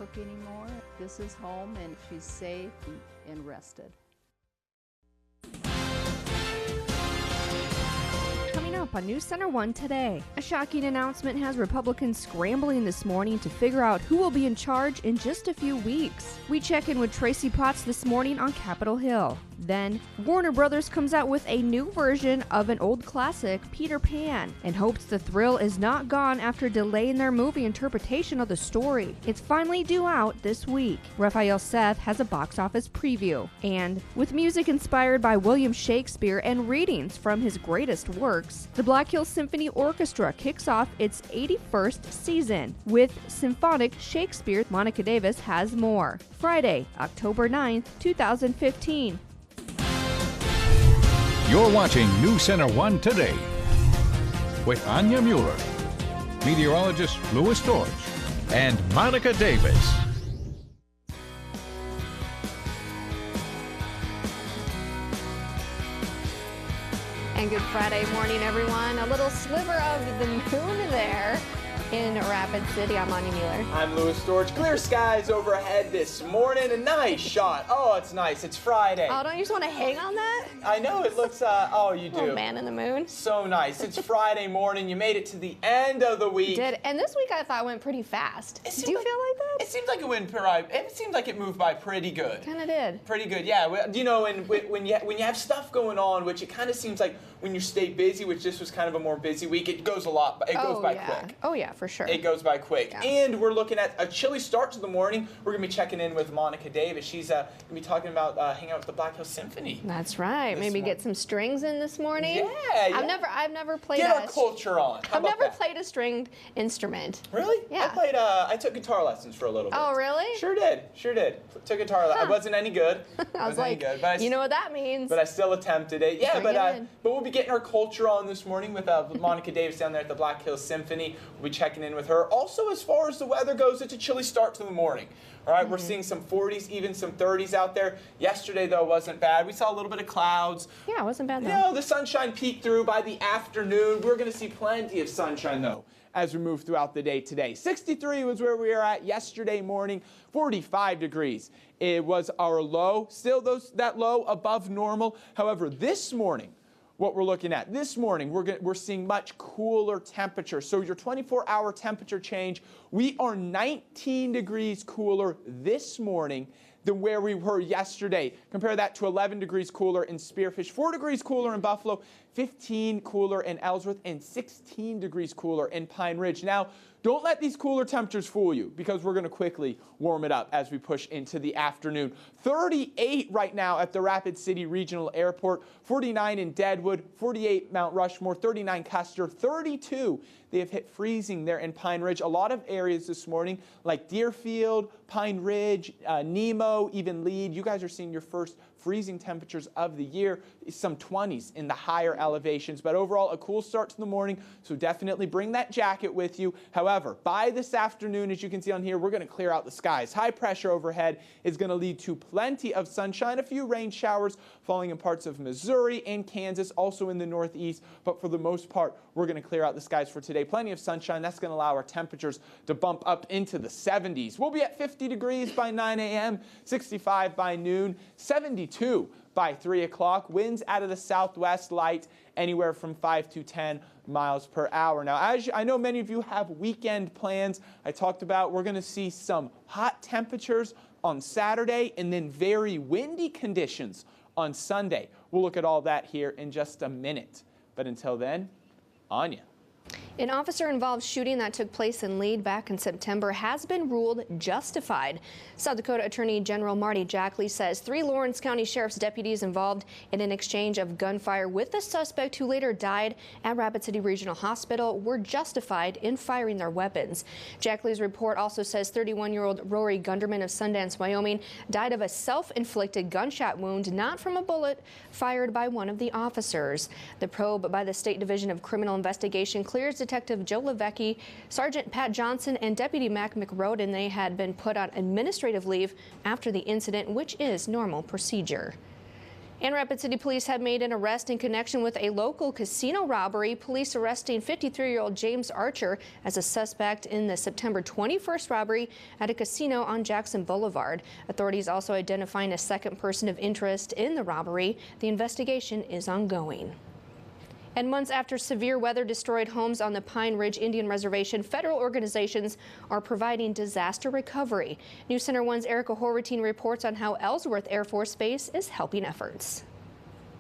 cook anymore. This is home, and she's safe and rested. Coming up on NC1 Today, a shocking announcement has Republicans scrambling this morning to figure out who will be in charge in just a few weeks. We check in with Tracy Potts this morning on Capitol Hill. Then, Warner Brothers comes out with a new version of an old classic, Peter Pan, and hopes the thrill is not gone after delaying their movie interpretation of the story. It's finally due out this week. Raphael Seth has a box office preview. And, with music inspired by William Shakespeare and readings from his greatest works, the Black Hills Symphony Orchestra kicks off its 81st season. With Symphonic Shakespeare, Monica Davis has more. Friday, October 9th, 2015. You're watching NC1 Today with Anya Mueller, meteorologist Louis George, and Monica Davis. And good Friday morning, everyone. A little sliver of the moon there in Rapid City. I'm Anya Mueller. I'm Louis George. Clear skies overhead this morning. A nice shot. Oh, it's nice. It's Friday. Oh, don't you just want to hang on that? I know it looks, oh, you do. Little man in the moon. So nice. It's Friday morning. You made it to the end of the week. Did. And this week I thought went pretty fast. Do you feel like that? It seems like it went by. It seemed like it moved by pretty good. Kind of did. Pretty good, yeah. You know, and when you have stuff going on, which it kind of seems like when you stay busy, which this was kind of a more busy week, it goes a lot. It goes by quick. Oh yeah, for sure. It goes by quick. Yeah. And we're looking at a chilly start to the morning. We're gonna be checking in with Monica Davis. She's gonna be talking about hanging out with the Black Hills Symphony. That's right. Maybe get some strings in this morning. Yeah. I've never played. Get our culture on. I've never played a stringed instrument. Really? Yeah. I took guitar lessons for a little bit. Oh, really? Sure did. Took guitar lessons. I wasn't any good. I was like, you know what that means. But I still attempted it. Yeah, but we'll be getting our culture on this morning with Monica Davis down there at the Black Hills Symphony. We'll be checking in with her. Also, as far as the weather goes, it's a chilly start to the morning. All right, we're seeing some 40s, even some 30s out there. Yesterday, though, wasn't bad. We saw a little bit of clouds. Yeah, it wasn't bad, though. You know, the sunshine peeked through by the afternoon. We're going to see plenty of sunshine, though, as we move throughout the day today. 63 was where we were at yesterday morning. 45 degrees. It was our low. Still that low above normal. However, this morning, what we're looking at this morning, we're seeing much cooler temperatures. So your 24-hour temperature change, we are 19 degrees cooler this morning than where we were yesterday. Compare that to 11 degrees cooler in Spearfish, 4 degrees cooler in Buffalo, 15 cooler in Ellsworth, and 16 degrees cooler in Pine Ridge. Now, don't let these cooler temperatures fool you, because we're going to quickly warm it up as we push into the afternoon. 38 right now at the Rapid City Regional Airport, 49 in Deadwood, 48 Mount Rushmore, 39 Custer, 32. They have hit freezing there in Pine Ridge. A lot of areas this morning, like Deerfield, Pine Ridge, Nemo, even Lead. You guys are seeing your first freezing temperatures of the year, some 20s in the higher elevations. But overall, a cool start to the morning, so definitely bring that jacket with you. However, by this afternoon, as you can see on here, we're going to clear out the skies. High pressure overhead is going to lead to plenty of sunshine, a few rain showers falling in parts of Missouri and Kansas, also in the northeast. But for the most part, we're going to clear out the skies for today. Plenty of sunshine. That's going to allow our temperatures to bump up into the 70s. We'll be at 50 degrees by 9 a.m., 65 by noon, 72 by 3 o'clock. Winds out of the southwest, light, anywhere from 5 to 10 miles per hour. Now, I know many of you have weekend plans. I talked about we're going to see some hot temperatures on Saturday and then very windy conditions on Sunday. We'll look at all that here in just a minute. But until then, Anya. An officer-involved shooting that took place in Lead back in September has been ruled justified. South Dakota Attorney General Marty Jackley says 3 Lawrence County Sheriff's deputies involved in an exchange of gunfire with the suspect who later died at Rapid City Regional Hospital were justified in firing their weapons. Jackley's report also says 31-year-old Rory Gunderman of Sundance, Wyoming, died of a self-inflicted gunshot wound, not from a bullet fired by one of the officers. The probe by the State Division of Criminal Investigation clears Detective Joe Levesque, Sergeant Pat Johnson, and Deputy Mac McRoden. They had been put on administrative leave after the incident, which is normal procedure. And Rapid City Police have made an arrest in connection with a local casino robbery. Police arresting 53-year-old James Archer as a suspect in the September 21st robbery at a casino on Jackson Boulevard. Authorities also identifying a second person of interest in the robbery. The investigation is ongoing. And months after severe weather destroyed homes on the Pine Ridge Indian Reservation, federal organizations are providing disaster recovery. News Center 1's Erica Horvatine reports on how Ellsworth Air Force Base is helping efforts.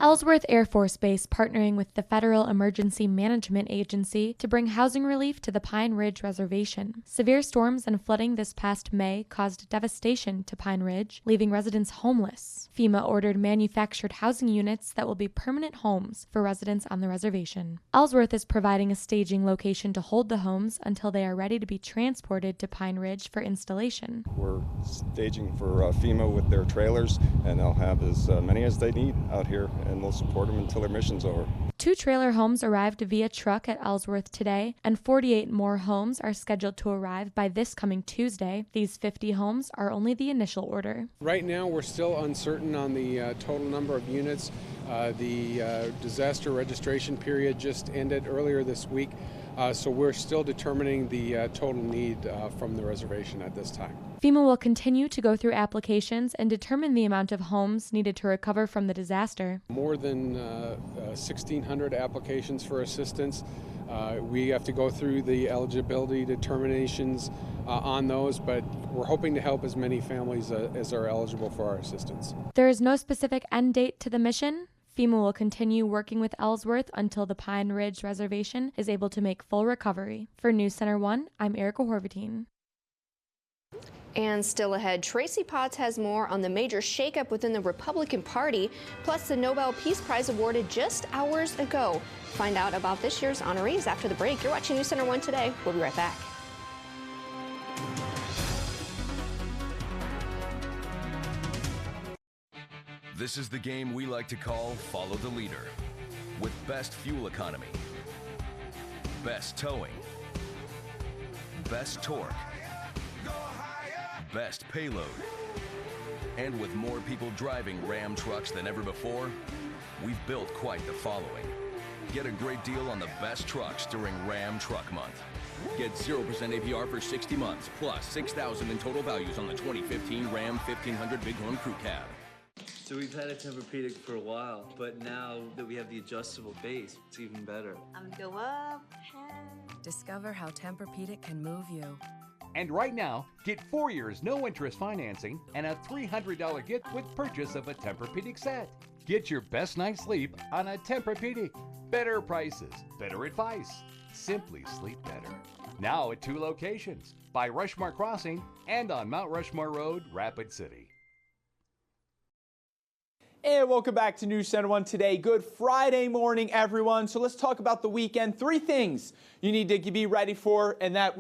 Ellsworth Air Force Base partnering with the Federal Emergency Management Agency to bring housing relief to the Pine Ridge Reservation. Severe storms and flooding this past May caused devastation to Pine Ridge, leaving residents homeless. FEMA ordered manufactured housing units that will be permanent homes for residents on the reservation. Ellsworth is providing a staging location to hold the homes until they are ready to be transported to Pine Ridge for installation. We're staging for FEMA with their trailers, and they'll have as many as they need out here, and we'll support them until their mission's over. 2 trailer homes arrived via truck at Ellsworth today, and 48 more homes are scheduled to arrive by this coming Tuesday. These 50 homes are only the initial order. Right now, we're still uncertain on the total number of units. The disaster registration period just ended earlier this week, so we're still determining the total need from the reservation at this time. FEMA will continue to go through applications and determine the amount of homes needed to recover from the disaster. More than 1,600 applications for assistance. We have to go through the eligibility determinations on those, but we're hoping to help as many families as are eligible for our assistance. There is no specific end date to the mission. FEMA will continue working with Ellsworth until the Pine Ridge Reservation is able to make full recovery. For News Center 1, I'm Erica Horvatine. And still ahead, Tracy Potts has more on the major shakeup within the Republican Party, plus the Nobel Peace Prize awarded just hours ago. Find out about this year's honorees after the break. You're watching News Center 1 Today. We'll be right back. This is the game we like to call Follow the Leader. With best fuel economy, best towing, best torque, best payload, and with more people driving Ram trucks than ever before, we've built quite the following. Get a great deal on the best trucks during Ram Truck Month. Get 0% APR for 60 months, plus $6,000 in total values on the 2015 Ram 1500 Bighorn Crew Cab. So we've had a Tempur-Pedic for a while, but now that we have the adjustable base, it's even better. I'm gonna go up. Discover how Tempur-Pedic can move you. And right now, get 4 years no-interest financing and a $300 gift with purchase of a Tempur-Pedic set. Get your best night's sleep on a Tempur-Pedic. Better prices, better advice. Simply sleep better. Now at 2 locations, by Rushmore Crossing and on Mount Rushmore Road, Rapid City. And welcome back to News Center 1 Today. Good Friday morning, everyone. So let's talk about the weekend. 3 things you need to be ready for and that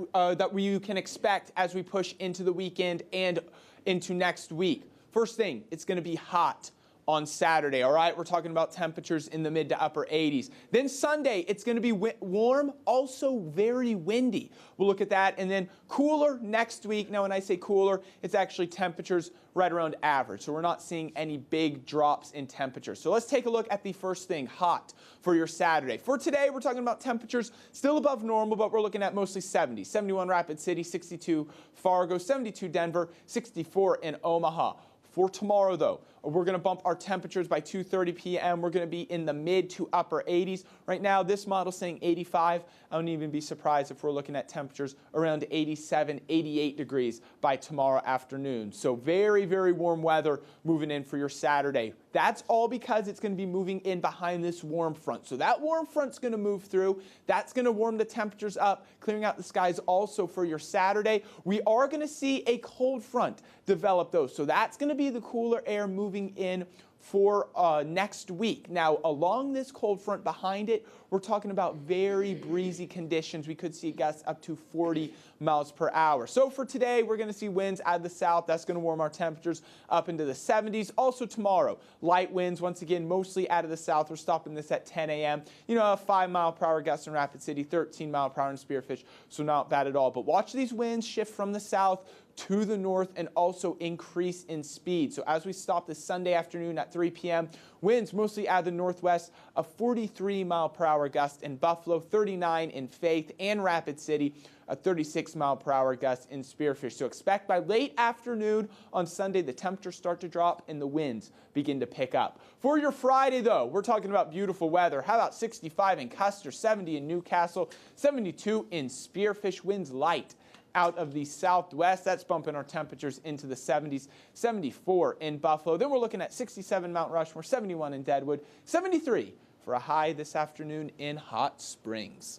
you can expect as we push into the weekend and into next week. First thing, it's going to be hot on Saturday, all right? We're talking about temperatures in the mid to upper 80s. Then Sunday, it's going to be warm, also very windy. We'll look at that. And then cooler next week. Now, when I say cooler, it's actually temperatures right around average. So we're not seeing any big drops in temperature. So let's take a look at the first thing, hot, for your Saturday. For today, we're talking about temperatures still above normal, but we're looking at mostly 70. 71 Rapid City, 62 Fargo, 72 Denver, 64 in Omaha. For tomorrow, though, we're going to bump our temperatures by 2:30 p.m. We're going to be in the mid to upper 80s. Right now, this model's saying 85. I wouldn't even be surprised if we're looking at temperatures around 87, 88 degrees by tomorrow afternoon. So very, very warm weather moving in for your Saturday. That's all because it's going to be moving in behind this warm front. So that warm front's going to move through. That's going to warm the temperatures up, clearing out the skies also for your Saturday. We are going to see a cold front develop, though. So that's going to be the cooler air moving in for next week. Now, along this cold front behind it, we're talking about very breezy conditions. We could see gusts up to 40 miles per hour. So for today, we're going to see winds out of the south. That's going to warm our temperatures up into the 70s. Also tomorrow, light winds, once again, mostly out of the south. We're stopping this at 10 a.m. You know, a 5-mile-per-hour gust in Rapid City, 13-mile-per-hour in Spearfish, so not bad at all. But watch these winds shift from the south to the north and also increase in speed. So as we stop this Sunday afternoon at 3 p.m., winds mostly out of the northwest, a 43-mile-per-hour gust in Buffalo, 39 in Faith and Rapid City, a 36-mile-per-hour gust in Spearfish. So expect by late afternoon on Sunday, the temperatures start to drop and the winds begin to pick up. For your Friday, though, we're talking about beautiful weather. How about 65 in Custer, 70 in Newcastle, 72 in Spearfish, winds light out of the southwest. That's bumping our temperatures into the 70s, 74 in Buffalo. Then we're looking at 67 Mount Rushmore, 71 in Deadwood, 73 for a high this afternoon in Hot Springs.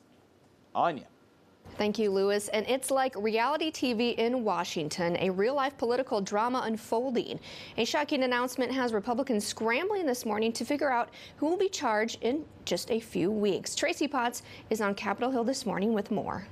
Anya. Thank you, Lewis. And it's like reality TV in Washington, a real-life political drama unfolding. A shocking announcement has Republicans scrambling this morning to figure out who will be charged in just a few weeks. Tracy Potts is on Capitol Hill this morning with more.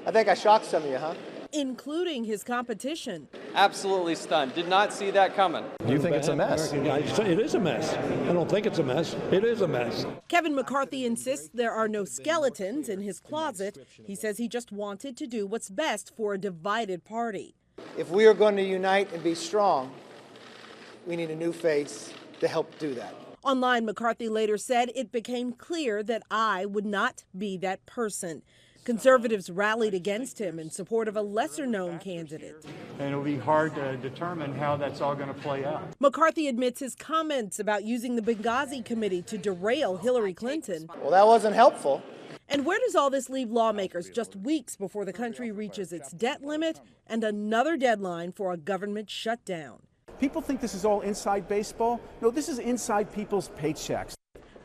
I think I shocked some of you, huh? Including his competition. Absolutely stunned. Did not see that coming. Do you think it's a mess? It is a mess. I don't think it's a mess. It is a mess. Kevin McCarthy insists there are no skeletons in his closet. He says he just wanted to do what's best for a divided party. If we are going to unite and be strong, we need a new face to help do that. Online, McCarthy later said it became clear that I would not be that person. Conservatives rallied against him in support of a lesser-known candidate. And it'll be hard to determine how that's all going to play out. McCarthy admits his comments about using the Benghazi committee to derail Hillary Clinton. Well, that wasn't helpful. And where does all this leave lawmakers just weeks before the country reaches its debt limit and another deadline for a government shutdown? People think this is all inside baseball. No, this is inside people's paychecks.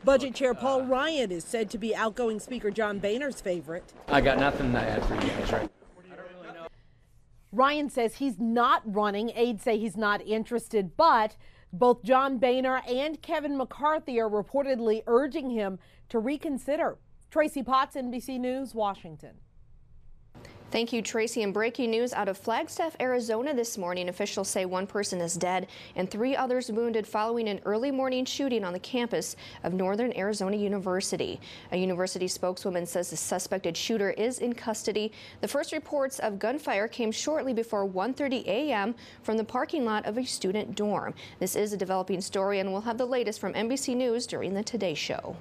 Budget Chair Paul Ryan is said to be outgoing Speaker John Boehner's favorite. I got nothing to add for you guys, right? Ryan says he's not running. Aides say he's not interested, but both John Boehner and Kevin McCarthy are reportedly urging him to reconsider. Tracy Potts, NBC News, Washington. Thank you, Tracy. And breaking news out of Flagstaff, Arizona this morning. Officials say one person is dead and 3 others wounded following an early morning shooting on the campus of Northern Arizona University. A university spokeswoman says the suspected shooter is in custody. The first reports of gunfire came shortly before 1:30 a.m. from the parking lot of a student dorm. This is a developing story, and we'll have the latest from NBC News during the Today Show.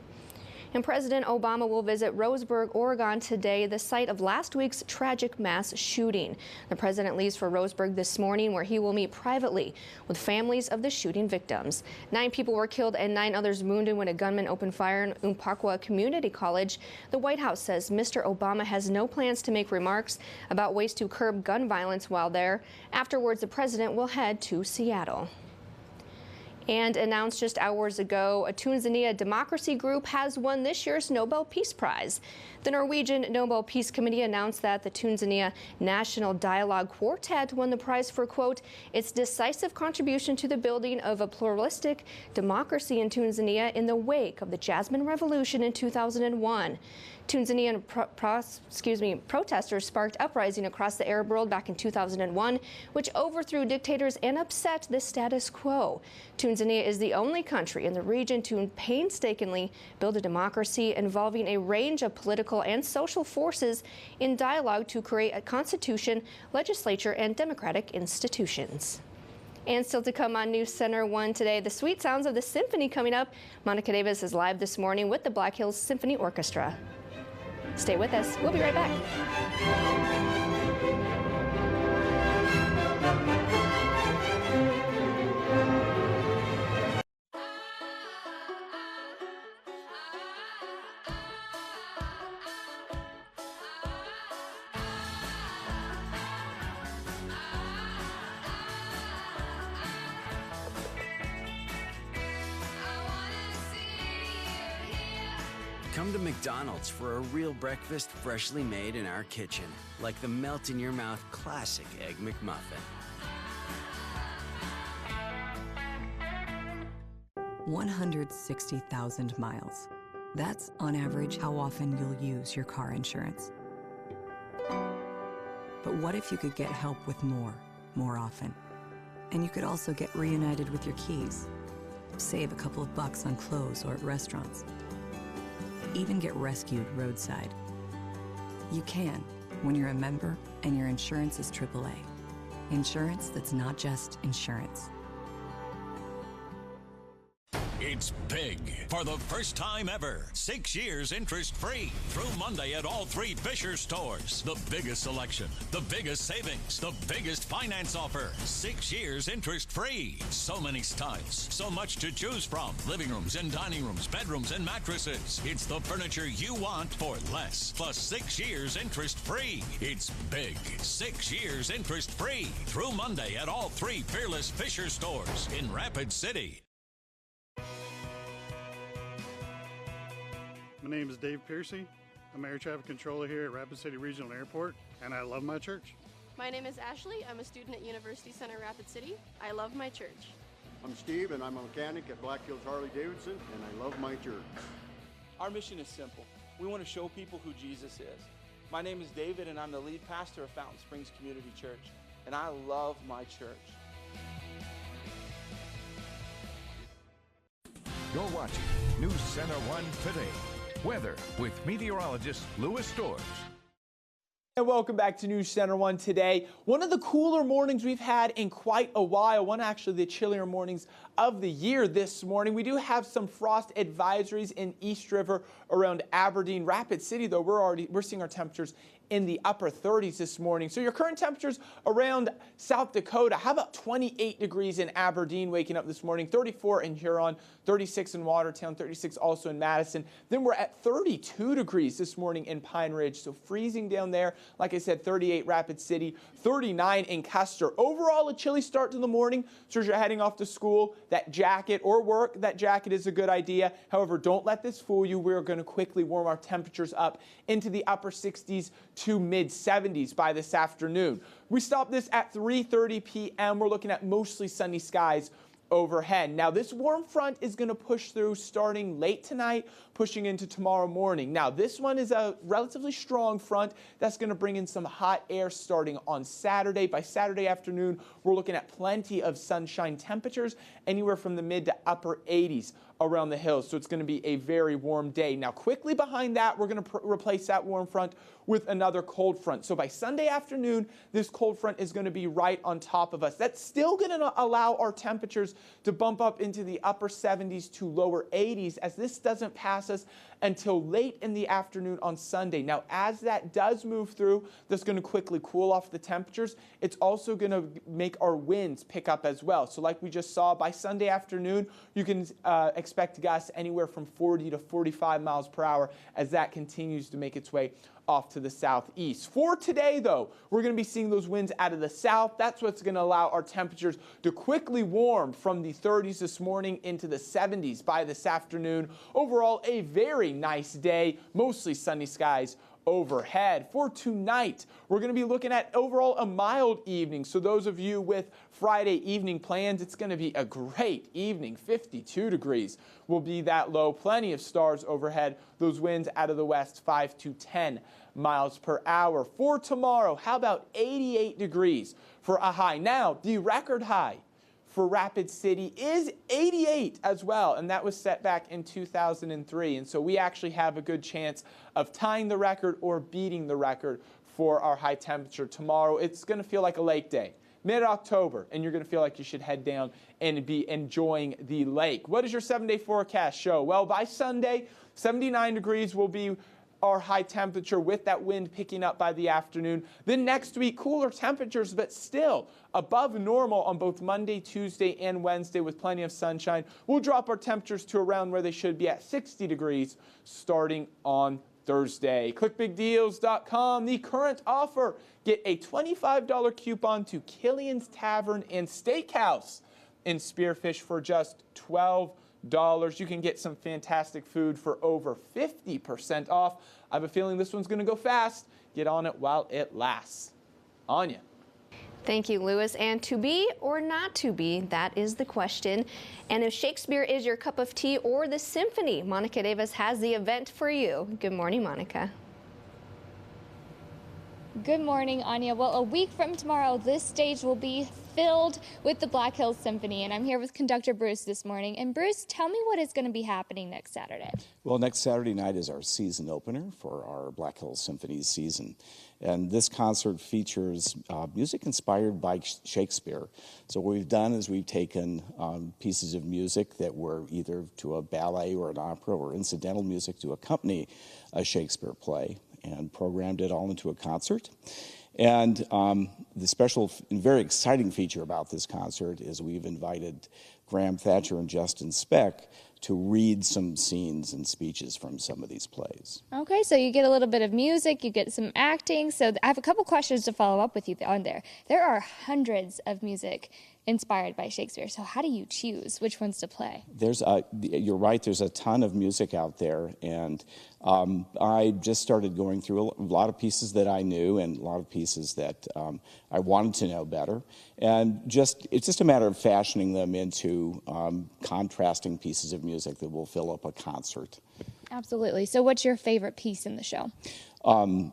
And President Obama will visit Roseburg, Oregon today, the site of last week's tragic mass shooting. The president leaves for Roseburg this morning, where he will meet privately with families of the shooting victims. 9 people were killed and 9 others wounded when a gunman opened fire in Umpqua Community College. The White House says Mr. Obama has no plans to make remarks about ways to curb gun violence while there. Afterwards, the president will head to Seattle. And announced just hours ago, a Tanzania democracy group has won this year's Nobel Peace Prize. The Norwegian Nobel Peace Committee announced that the Tanzania National Dialogue Quartet won the prize for, quote, its decisive contribution to the building of a pluralistic democracy in Tanzania in the wake of the Jasmine Revolution in 2001. Tanzanian protesters sparked uprising across the Arab world back in 2001, which overthrew dictators and upset the status quo. Tanzania is the only country in the region to painstakingly build a democracy involving a range of political and social forces in dialogue to create a constitution, legislature, and democratic institutions. And still to come on News Center 1 today, the sweet sounds of the symphony coming up. Monica Davis is live this morning with the Black Hills Symphony Orchestra. Stay with us. We'll be right back. Come to McDonald's for a real breakfast freshly made in our kitchen, like the melt-in-your-mouth classic Egg McMuffin. 160,000 miles. That's, on average, how often you'll use your car insurance. But what if you could get help with more often? And you could also get reunited with your keys, save a couple of bucks on clothes or at restaurants, even get rescued roadside. You can when you're a member and your insurance is AAA. Insurance that's not just insurance. It's big. For the first time ever, 6 years interest-free through Monday at all 3 Fisher stores. The biggest selection, the biggest savings, the biggest finance offer. 6 years interest-free. So many styles, so much to choose from. Living rooms and dining rooms, bedrooms and mattresses. It's the furniture you want for less. Plus 6 years interest-free. It's big. 6 years interest-free through Monday at all 3 Fearless Fisher stores in Rapid City. My name is Dave Piercy. I'm air traffic controller here at Rapid City Regional Airport, and I love my church. My name is Ashley. I'm a student at University Center Rapid City. I love my church. I'm Steve, and I'm a mechanic at Black Hills Harley-Davidson, and I love my church. Our mission is simple. We want to show people who Jesus is. My name is David, and I'm the lead pastor of Fountain Springs Community Church, and I love my church. You're watching News Center 1 Today. Weather with meteorologist Louis Storrs. And welcome back to News Center 1 Today. One of the cooler mornings we've had in quite a while. One actually the chillier mornings of the year this morning. We do have some frost advisories in East River around Aberdeen. Rapid City, though, we're seeing our temperatures in the upper 30s this morning. So your current temperatures around South Dakota. How about 28 degrees in Aberdeen waking up this morning, 34 in Huron, 36 in Watertown, 36 also in Madison. Then we're at 32 degrees this morning in Pine Ridge, so freezing down there. Like I said, 38 Rapid City, 39 in Custer. Overall, a chilly start to the morning. So as you're heading off to school, that jacket or work, that jacket is a good idea. However, don't let this fool you. We're going to quickly warm our temperatures up into the upper 60s to mid 70s by this afternoon. We stop this at 3:30 p.m. We're looking at mostly sunny skies overhead. Now, this warm front is going to push through starting late tonight, pushing into tomorrow morning. Now, this one is a relatively strong front that's going to bring in some hot air starting on Saturday. By Saturday afternoon, we're looking at plenty of sunshine temperatures, anywhere from the mid to upper 80s around the hills. So it's going to be a very warm day. Now, quickly behind that, we're going to replace that warm front with another cold front. So by Sunday afternoon, this cold front is going to be right on top of us. That's still going to allow our temperatures to bump up into the upper 70s to lower 80s, as this doesn't pass us until late in the afternoon on Sunday. Now, as that does move through, that's going to quickly cool off the temperatures. It's also going to make our winds pick up as well. So like we just saw, by Sunday afternoon, you can expect gusts anywhere from 40 to 45 miles per hour as that continues to make its way off to the southeast. For today, though, we're going to be seeing those winds out of the south. That's what's going to allow our temperatures to quickly warm from the 30s this morning into the 70s by this afternoon. Overall, a very nice day, mostly sunny skies overhead. For tonight, we're going to be looking at overall a mild evening. So those of you with Friday evening plans, it's going to be a great evening. 52 degrees will be that low. Plenty of stars overhead. Those winds out of the west, 5 to 10 miles per hour. For tomorrow, how about 88 degrees for a high? Now, the record high for Rapid City is 88 as well, and that was set back in 2003. And so we actually have a good chance of tying the record or beating the record for our high temperature tomorrow. It's going to feel like a lake day, mid-October, and you're going to feel like you should head down and be enjoying the lake. What does your 7-day forecast show? Well, by Sunday, 79 degrees will be our high temperature with that wind picking up by the afternoon. Then next week, cooler temperatures, but still above normal on both Monday, Tuesday, and Wednesday with plenty of sunshine. We'll drop our temperatures to around where they should be at 60 degrees starting on Thursday. ClickBigDeals.com, the current offer. Get a $25 coupon to Killian's Tavern and Steakhouse in Spearfish for just $12. You can get some fantastic food for over 50% off. I have a feeling this one's going to go fast. Get on it while it lasts. Anya. Thank you, Louis. And to be or not to be, that is the question. And if Shakespeare is your cup of tea or the symphony, Monica Davis has the event for you. Good morning, Monica. Good morning, Anya. Well, a week from tomorrow, this stage will be filled with the Black Hills Symphony, and I'm here with conductor Bruce this morning. And Bruce, tell me what is going to be happening next Saturday. Well, next Saturday night is our season opener for our Black Hills Symphony season. And this concert features music inspired by Shakespeare. So what we've done is we've taken pieces of music that were either to a ballet or an opera or incidental music to accompany a Shakespeare play and programmed it all into a concert. And the special and very exciting feature about this concert is we've invited Graham Thatcher and Justin Speck to read some scenes and speeches from some of these plays. Okay, so you get a little bit of music, you get some acting. So I have a couple questions to follow up with you on there. There are hundreds of music inspired by Shakespeare. So how do you choose which ones to play? You're right, there's a ton of music out there, and I just started going through a lot of pieces that I knew and a lot of pieces that I wanted to know better. And it's just a matter of fashioning them into contrasting pieces of music that will fill up a concert. Absolutely. So what's your favorite piece in the show?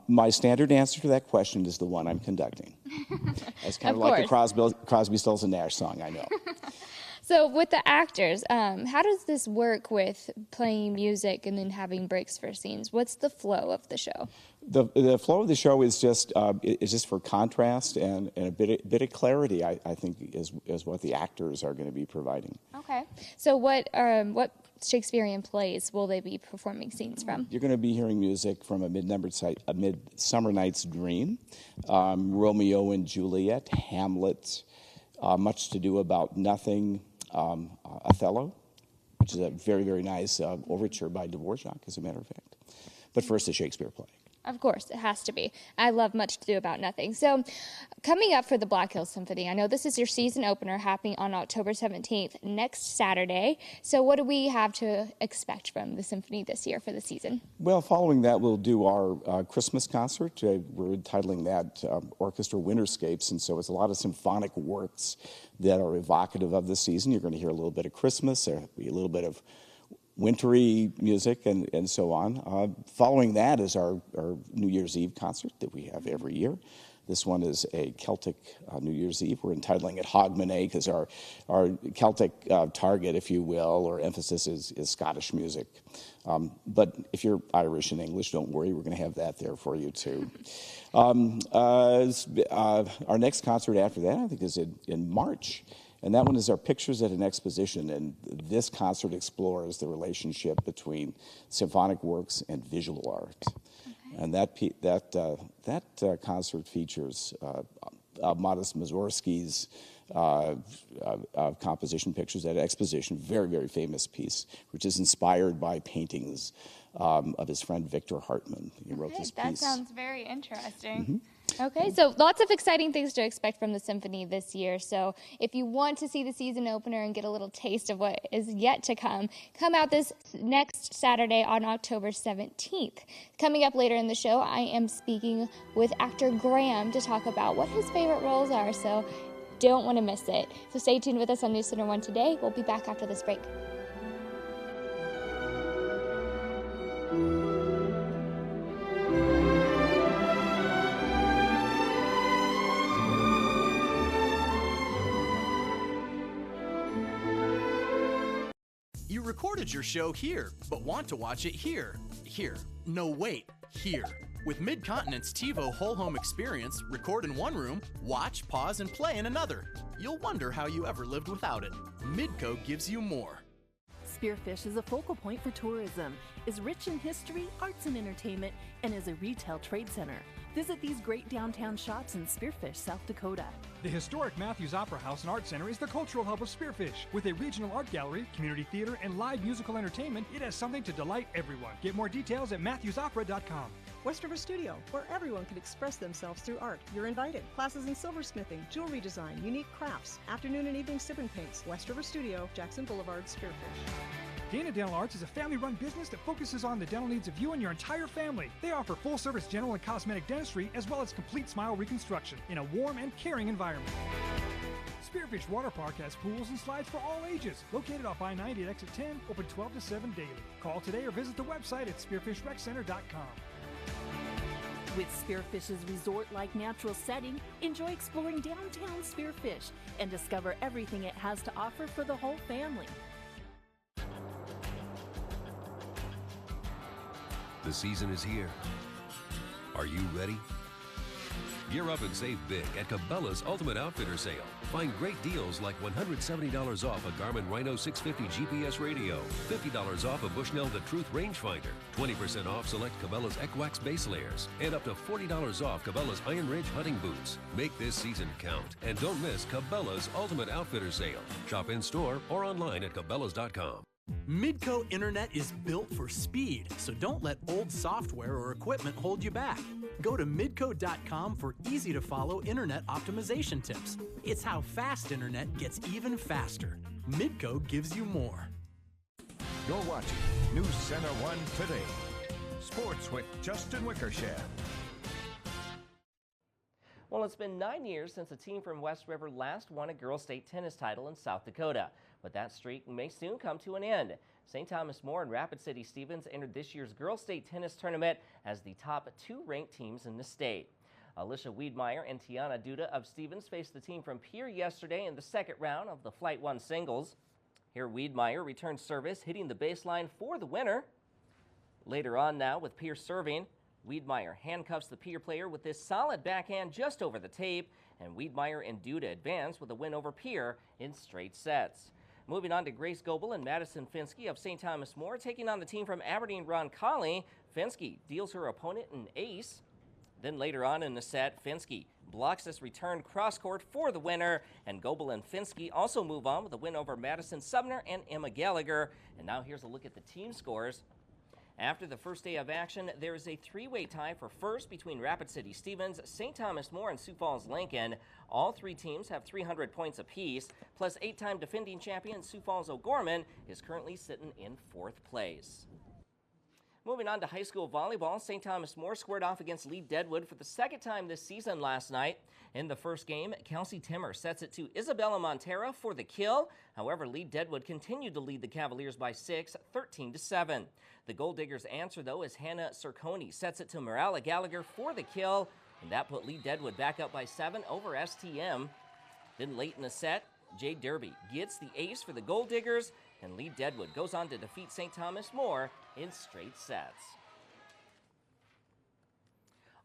My standard answer to that question is the one I'm conducting. It's kind of like the Crosby, Stills and Nash song, I know. So with the actors, how does this work with playing music and then having breaks for scenes? What's the flow of the show? The flow of the show is just for contrast and a bit of clarity, I think, is what the actors are going to be providing. Okay. So what Shakespearean plays will they be performing scenes from? You're going to be hearing music from A Midsummer Night's Dream, Romeo and Juliet, Hamlet, Much to Do About Nothing, Othello, which is a very, very nice overture by Dvorak, as a matter of fact. But first, a Shakespeare play. Of course, it has to be. I love Much to Do About Nothing. So coming up for the Black Hills Symphony, I know this is your season opener happening on October 17th, next Saturday. So what do we have to expect from the symphony this year for the season? Well, following that, we'll do our Christmas concert. We're entitling that Orchestra Winterscapes, and so it's a lot of symphonic works that are evocative of the season. You're going to hear a little bit of Christmas, there'll be a little bit of wintry music and so on. Following that is our New Year's Eve concert that we have every year. This one is a Celtic New Year's Eve. We're entitling it Hogmanay because our Celtic target, if you will, or emphasis is Scottish music. But if you're Irish and English, don't worry, we're going to have that there for you too. Our next concert after that, I think, is in March. And that one is our Pictures at an Exposition, and this concert explores the relationship between symphonic works and visual art. Okay. And that concert features Modest Mussorgsky's composition Pictures at an Exposition, very, very famous piece, which is inspired by paintings of his friend Victor Hartmann. He wrote this piece. That sounds very interesting. Mm-hmm. Okay, so lots of exciting things to expect from the symphony this year. So if you want to see the season opener and get a little taste of what is yet to come out this next Saturday on October 17th. Coming up later in the show, I am speaking with actor Graham to talk about what his favorite roles are. So don't want to miss it. So stay tuned with us on News Center 1 Today. We'll be back after this break. You recorded your show here, but want to watch it here. Here. No, wait. Here. With Mid-Continent's TiVo whole home experience, record in one room, watch, pause, and play in another. You'll wonder how you ever lived without it. Midco gives you more. Spearfish is a focal point for tourism, is rich in history, arts, and entertainment, and is a retail trade center. Visit these great downtown shops in Spearfish, South Dakota. The historic Matthews Opera House and Art Center is the cultural hub of Spearfish. With a regional art gallery, community theater, and live musical entertainment, it has something to delight everyone. Get more details at matthewsopera.com. West River Studio, where everyone can express themselves through art. You're invited. Classes in silversmithing, jewelry design, unique crafts, afternoon and evening sip and paints. West River Studio, Jackson Boulevard, Spearfish. Dana Dental Arts is a family-run business that focuses on the dental needs of you and your entire family. They offer full-service general and cosmetic dentistry as well as complete smile reconstruction in a warm and caring environment. Spearfish Water Park has pools and slides for all ages. Located off I-90 at exit 10, open 12 to 7 daily. Call today or visit the website at spearfishreccenter.com. With Spearfish's resort-like natural setting, enjoy exploring downtown Spearfish and discover everything it has to offer for the whole family. The season is here. Are you ready? Gear up and save big at Cabela's Ultimate Outfitter Sale. Find great deals like $170 off a Garmin Rhino 650 GPS radio, $50 off a Bushnell The Truth rangefinder, 20% off select Cabela's Equax base layers, and up to $40 off Cabela's Iron Ridge hunting boots. Make this season count, and don't miss Cabela's Ultimate Outfitter Sale. Shop in store or online at Cabela's.com. Midco Internet is built for speed, so don't let old software or equipment hold you back. Go to midco.com for easy-to-follow internet optimization tips. It's how fast internet gets even faster. Midco gives you more. You're watching News Center 1 Today. Sports with Justin Wickersham. Well, it's been 9 years since a team from West River last won a girls' state tennis title in South Dakota. But that streak may soon come to an end. St. Thomas More and Rapid City Stevens entered this year's girls' state tennis tournament as the top 2 ranked teams in the state. Alicia Wiedmeyer and Tiana Duda of Stevens faced the team from Pierre yesterday in the second round of the Flight 1 singles. Here Wiedmeyer returned service, hitting the baseline for the winner. Later on now with Pierre serving, Wiedmeyer handcuffs the Pierre player with this solid backhand just over the tape, and Wiedmeyer and Duda advance with a win over Pierre in straight sets. Moving on to Grace Goebel and Madison Finsky of St. Thomas More taking on the team from Aberdeen Roncalli. Finsky deals her opponent an ace. Then later on in the set, Finsky blocks this return cross-court for the winner, and Goebel and Finsky also move on with a win over Madison Sumner and Emma Gallagher. And now here's a look at the team scores. After the first day of action, there is a 3-way tie for first between Rapid City Stevens, St. Thomas More, and Sioux Falls Lincoln. All 3 teams have 300 points apiece, plus 8-time defending champion Sioux Falls O'Gorman is currently sitting in 4th place. Moving on to high school volleyball, St. Thomas More squared off against Lee Deadwood for the second time this season last night. In the first game, Kelsey Timmer sets it to Isabella Montero for the kill. However, Lee Deadwood continued to lead the Cavaliers by 6, 13-7. The Gold Diggers' answer, though, is Hannah Cerconi sets it to Morala Gallagher for the kill, and that put Lee Deadwood back up by 7 over STM. Then late in the set, Jade Derby gets the ace for the Gold Diggers, and Lee Deadwood goes on to defeat St. Thomas More in straight sets.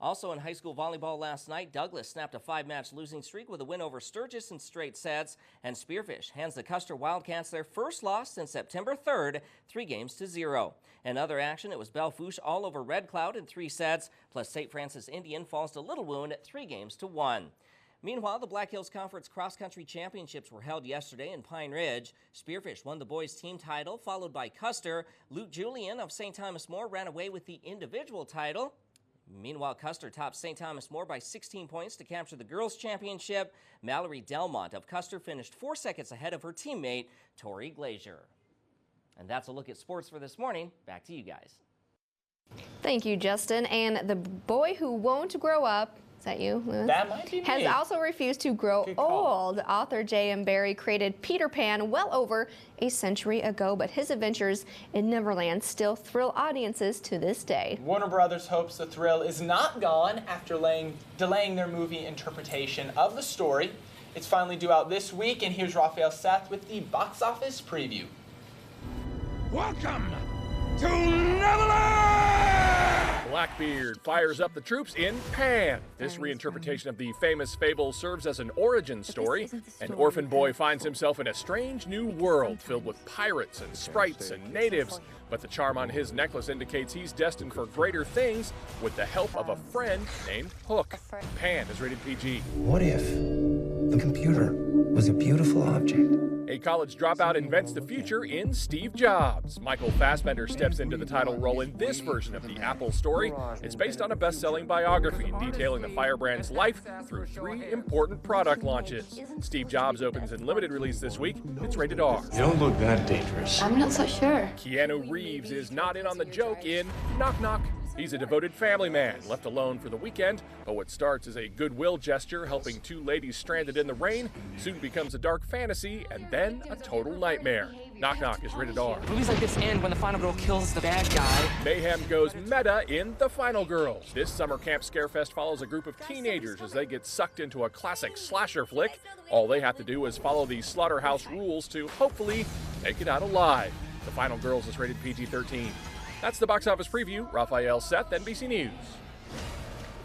Also in high school volleyball last night, Douglas snapped a 5-match losing streak with a win over Sturgis in straight sets, and Spearfish hands the Custer Wildcats their first loss since September 3rd, 3-0. In other action, it was Belle-Fourche all over Red Cloud in 3 sets, plus St. Francis Indian falls to Little Wound 3-1. Meanwhile, the Black Hills Conference Cross Country Championships were held yesterday in Pine Ridge. Spearfish won the boys' team title, followed by Custer. Luke Julian of St. Thomas More ran away with the individual title. Meanwhile, Custer topped St. Thomas More by 16 points to capture the girls' championship. Mallory Delmont of Custer finished 4 seconds ahead of her teammate, Tori Glazier. And that's a look at sports for this morning. Back to you guys. Thank you, Justin. And the boy who won't grow up, is that you, Lewis? That might be me. Has also refused to grow old. Author J.M. Barrie created Peter Pan well over a century ago, but his adventures in Neverland still thrill audiences to this day. Warner Brothers hopes the thrill is not gone after delaying their movie interpretation of the story. It's finally due out this week, and here's Raphael Seth with the box office preview. Welcome to Neverland! Blackbeard fires up the troops in Pan. This reinterpretation of the famous fable serves as an origin story. An orphan boy finds himself in a strange new world filled with pirates and sprites and natives. But the charm on his necklace indicates he's destined for greater things with the help of a friend named Hook. Pan is rated PG. What if the computer was a beautiful object? A college dropout invents the future in Steve Jobs. Michael Fassbender steps into the title role in this version of the Apple story. It's based on a best-selling biography detailing the firebrand's life through 3 important product launches. Steve Jobs opens in limited release this week. It's rated R. You don't look that dangerous. I'm not so sure. Keanu Reeves is not in on the joke in Knock Knock. He's a devoted family man, left alone for the weekend, but what starts as a goodwill gesture helping 2 ladies stranded in the rain soon becomes a dark fantasy and then a total nightmare. Knock Knock is rated R. Movies like this end when the final girl kills the bad guy. Mayhem goes meta in The Final Girls. This summer camp Scarefest follows a group of teenagers as they get sucked into a classic slasher flick. All they have to do is follow the slaughterhouse rules to hopefully make it out alive. The Final Girls is rated PG-13. That's the box office preview. Raphael Seth, NBC News.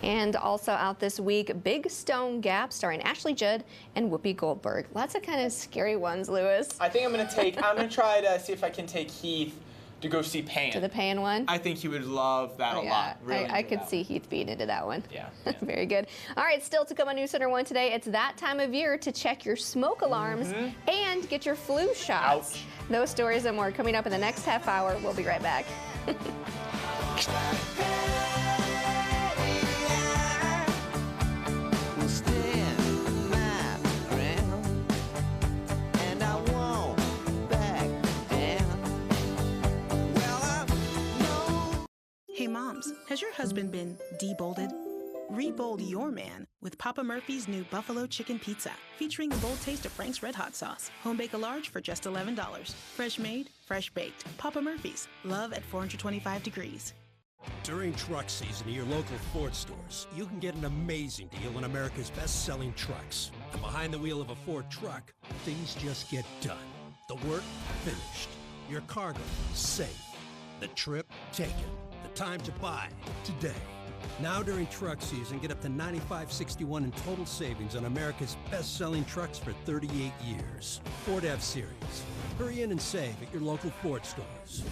And also out this week, Big Stone Gap, starring Ashley Judd and Whoopi Goldberg. Lots of kind of scary ones, Lewis. I think I'm going to try to see if I can take Heath to go see Pan. To the Pan one? I think he would love that a lot. Really I could see Heath being into that one. Yeah. Very good. All right, still to come on News Center 1 today. It's that time of year to check your smoke alarms and get your flu shots. Ouch. Those stories and more coming up in the next half hour. We'll be right back. Hey moms, has your husband been debolded? Rebold your man with Papa Murphy's new Buffalo Chicken Pizza, featuring a bold taste of Frank's Red Hot sauce. Home bake a large for just $11. Fresh made, fresh baked. Papa Murphy's, love at 425 degrees. During truck season at your local Ford stores, you can get an amazing deal on America's best-selling trucks. And behind the wheel of a Ford truck, things just get done. The work finished. Your cargo safe. The trip taken. The time to buy today. Now during truck season, get up to $95.61 in total savings on America's best-selling trucks for 38 years. Ford F-Series. Hurry in and save at your local Ford stores.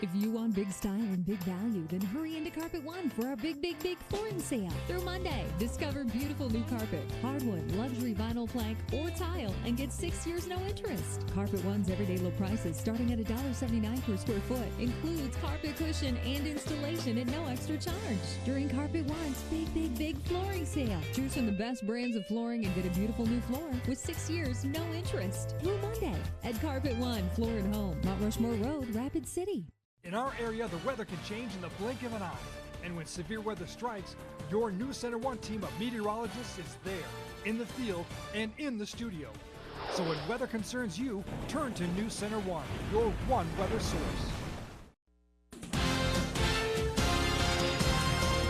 If you want big style and big value, then hurry into Carpet One for our big flooring sale. Through Monday, discover beautiful new carpet, hardwood, luxury vinyl plank, or tile, and get 6 years no interest. Carpet One's everyday low prices starting at $1.79 per square foot includes carpet cushion and installation at no extra charge. During Carpet One's big flooring sale, choose from the best brands of flooring and get a beautiful new floor with 6 years no interest. Through Monday at Carpet One Floor and Home, Mount Rushmore Road, Rapid City. In our area, the weather can change in the blink of an eye. And when severe weather strikes, your News Center 1 team of meteorologists is there, in the field and in the studio. So when weather concerns you, turn to News Center 1, your one weather source.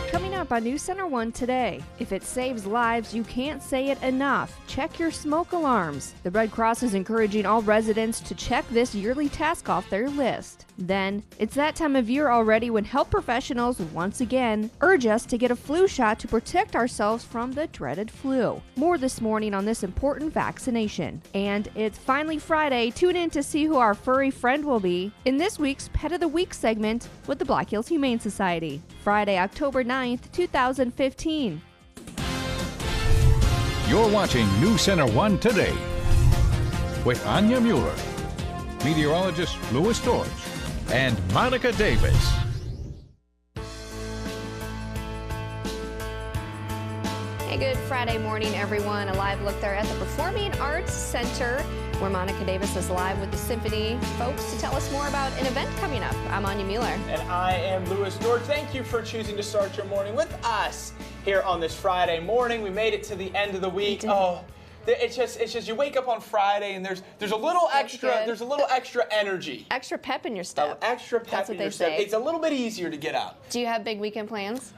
Coming up on News Center 1 today, if it saves lives, you can't say it enough. Check your smoke alarms. The Red Cross is encouraging all residents to check this yearly task off their list. Then, it's that time of year already when health professionals once again urge us to get a flu shot to protect ourselves from the dreaded flu. More this morning on this important vaccination. And it's finally Friday. Tune in to see who our furry friend will be in this week's Pet of the Week segment with the Black Hills Humane Society. Friday, October 9th, 2015. You're watching News Center 1 Today with Anya Mueller, meteorologist Louis George, and Monica Davis. Hey, good Friday morning, everyone. A live look there at the Performing Arts Center, where Monica Davis is live with the symphony folks to tell us more about an event coming up. I'm Anya Mueller. And I am Louis George. Thank you for choosing to start your morning with us here on this Friday morning. We made it to the end of the week. Oh, it's just you wake up on Friday and there's a little extra energy. Extra pep in your step. Extra pep in your step. It's a little bit easier to get up. Do you have big weekend plans?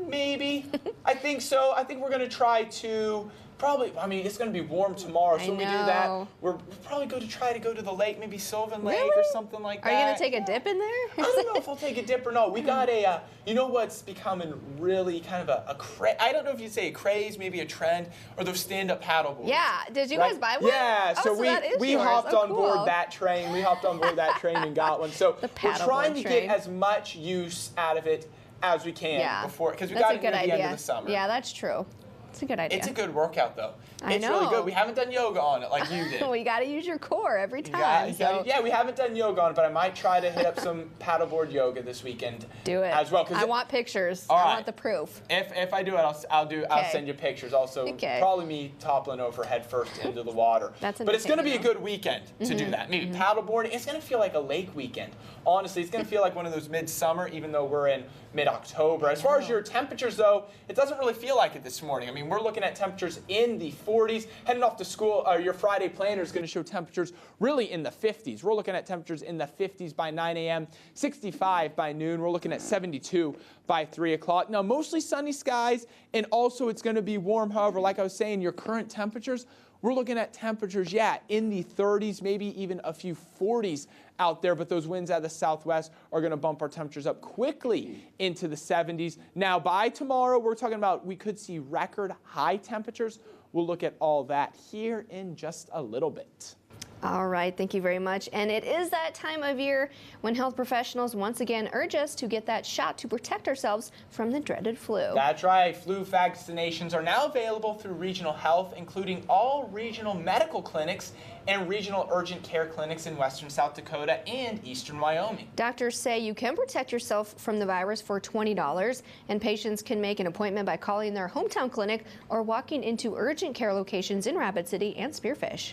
Maybe. I think so. I think we're going to try to it's going to be warm tomorrow, so when we do that, we're probably going to try to go to the lake, maybe Sylvan Lake or something like that. Are you going to take a dip in there? I don't know if I'll take a dip or not. We got a, you know what's becoming really kind of a craze, I don't know if you'd say a craze, maybe a trend, or those stand-up paddleboards. Yeah. Did you guys buy one? Yeah. So we hopped on board that train. We hopped on board that train and got one. So we're trying to get as much use out of it as we can before, because we got it near the end of the summer. Yeah, that's true. It's a good idea. It's a good workout, though. I It's know. really good. We haven't done yoga on it like you did. Well, you got to use your core every time. Yeah, we haven't done yoga on it, but I might try to hit up some paddleboard yoga this weekend. Do it as well. I want pictures. All I right. want the proof. If I do it, I'll send you pictures. Also, probably me toppling over head first into the water. That's but it's going to be a entertaining, good weekend to do that. Maybe paddleboarding. It's going to feel like a lake weekend. Honestly, it's going to feel like one of those midsummer, even though we're in mid-October. As far as your temperatures, though, it doesn't really feel like it this morning. I mean, we're looking at temperatures in the 40s. Heading off to school, your Friday planner is going to show temperatures really in the 50s. We're looking at temperatures in the 50s by 9 a.m., 65 by noon. We're looking at 72 by 3 o'clock. Now, mostly sunny skies, and also it's going to be warm. However, like I was saying, your current temperatures, we're looking at temperatures, in the 30s, maybe even a few 40s out there, but those winds out of the southwest are going to bump our temperatures up quickly into the 70s. Now, by tomorrow, we're talking about we could see record high temperatures. We'll look at all that here in just a little bit. All right, thank you very much. And it is that time of year when health professionals once again urge us to get that shot to protect ourselves from the dreaded flu. That's right. Flu vaccinations are now available through regional health, including all regional medical clinics and regional urgent care clinics in western South Dakota and eastern Wyoming. Doctors say you can protect yourself from the virus for $20, and patients can make an appointment by calling their hometown clinic or walking into urgent care locations in Rapid City and Spearfish.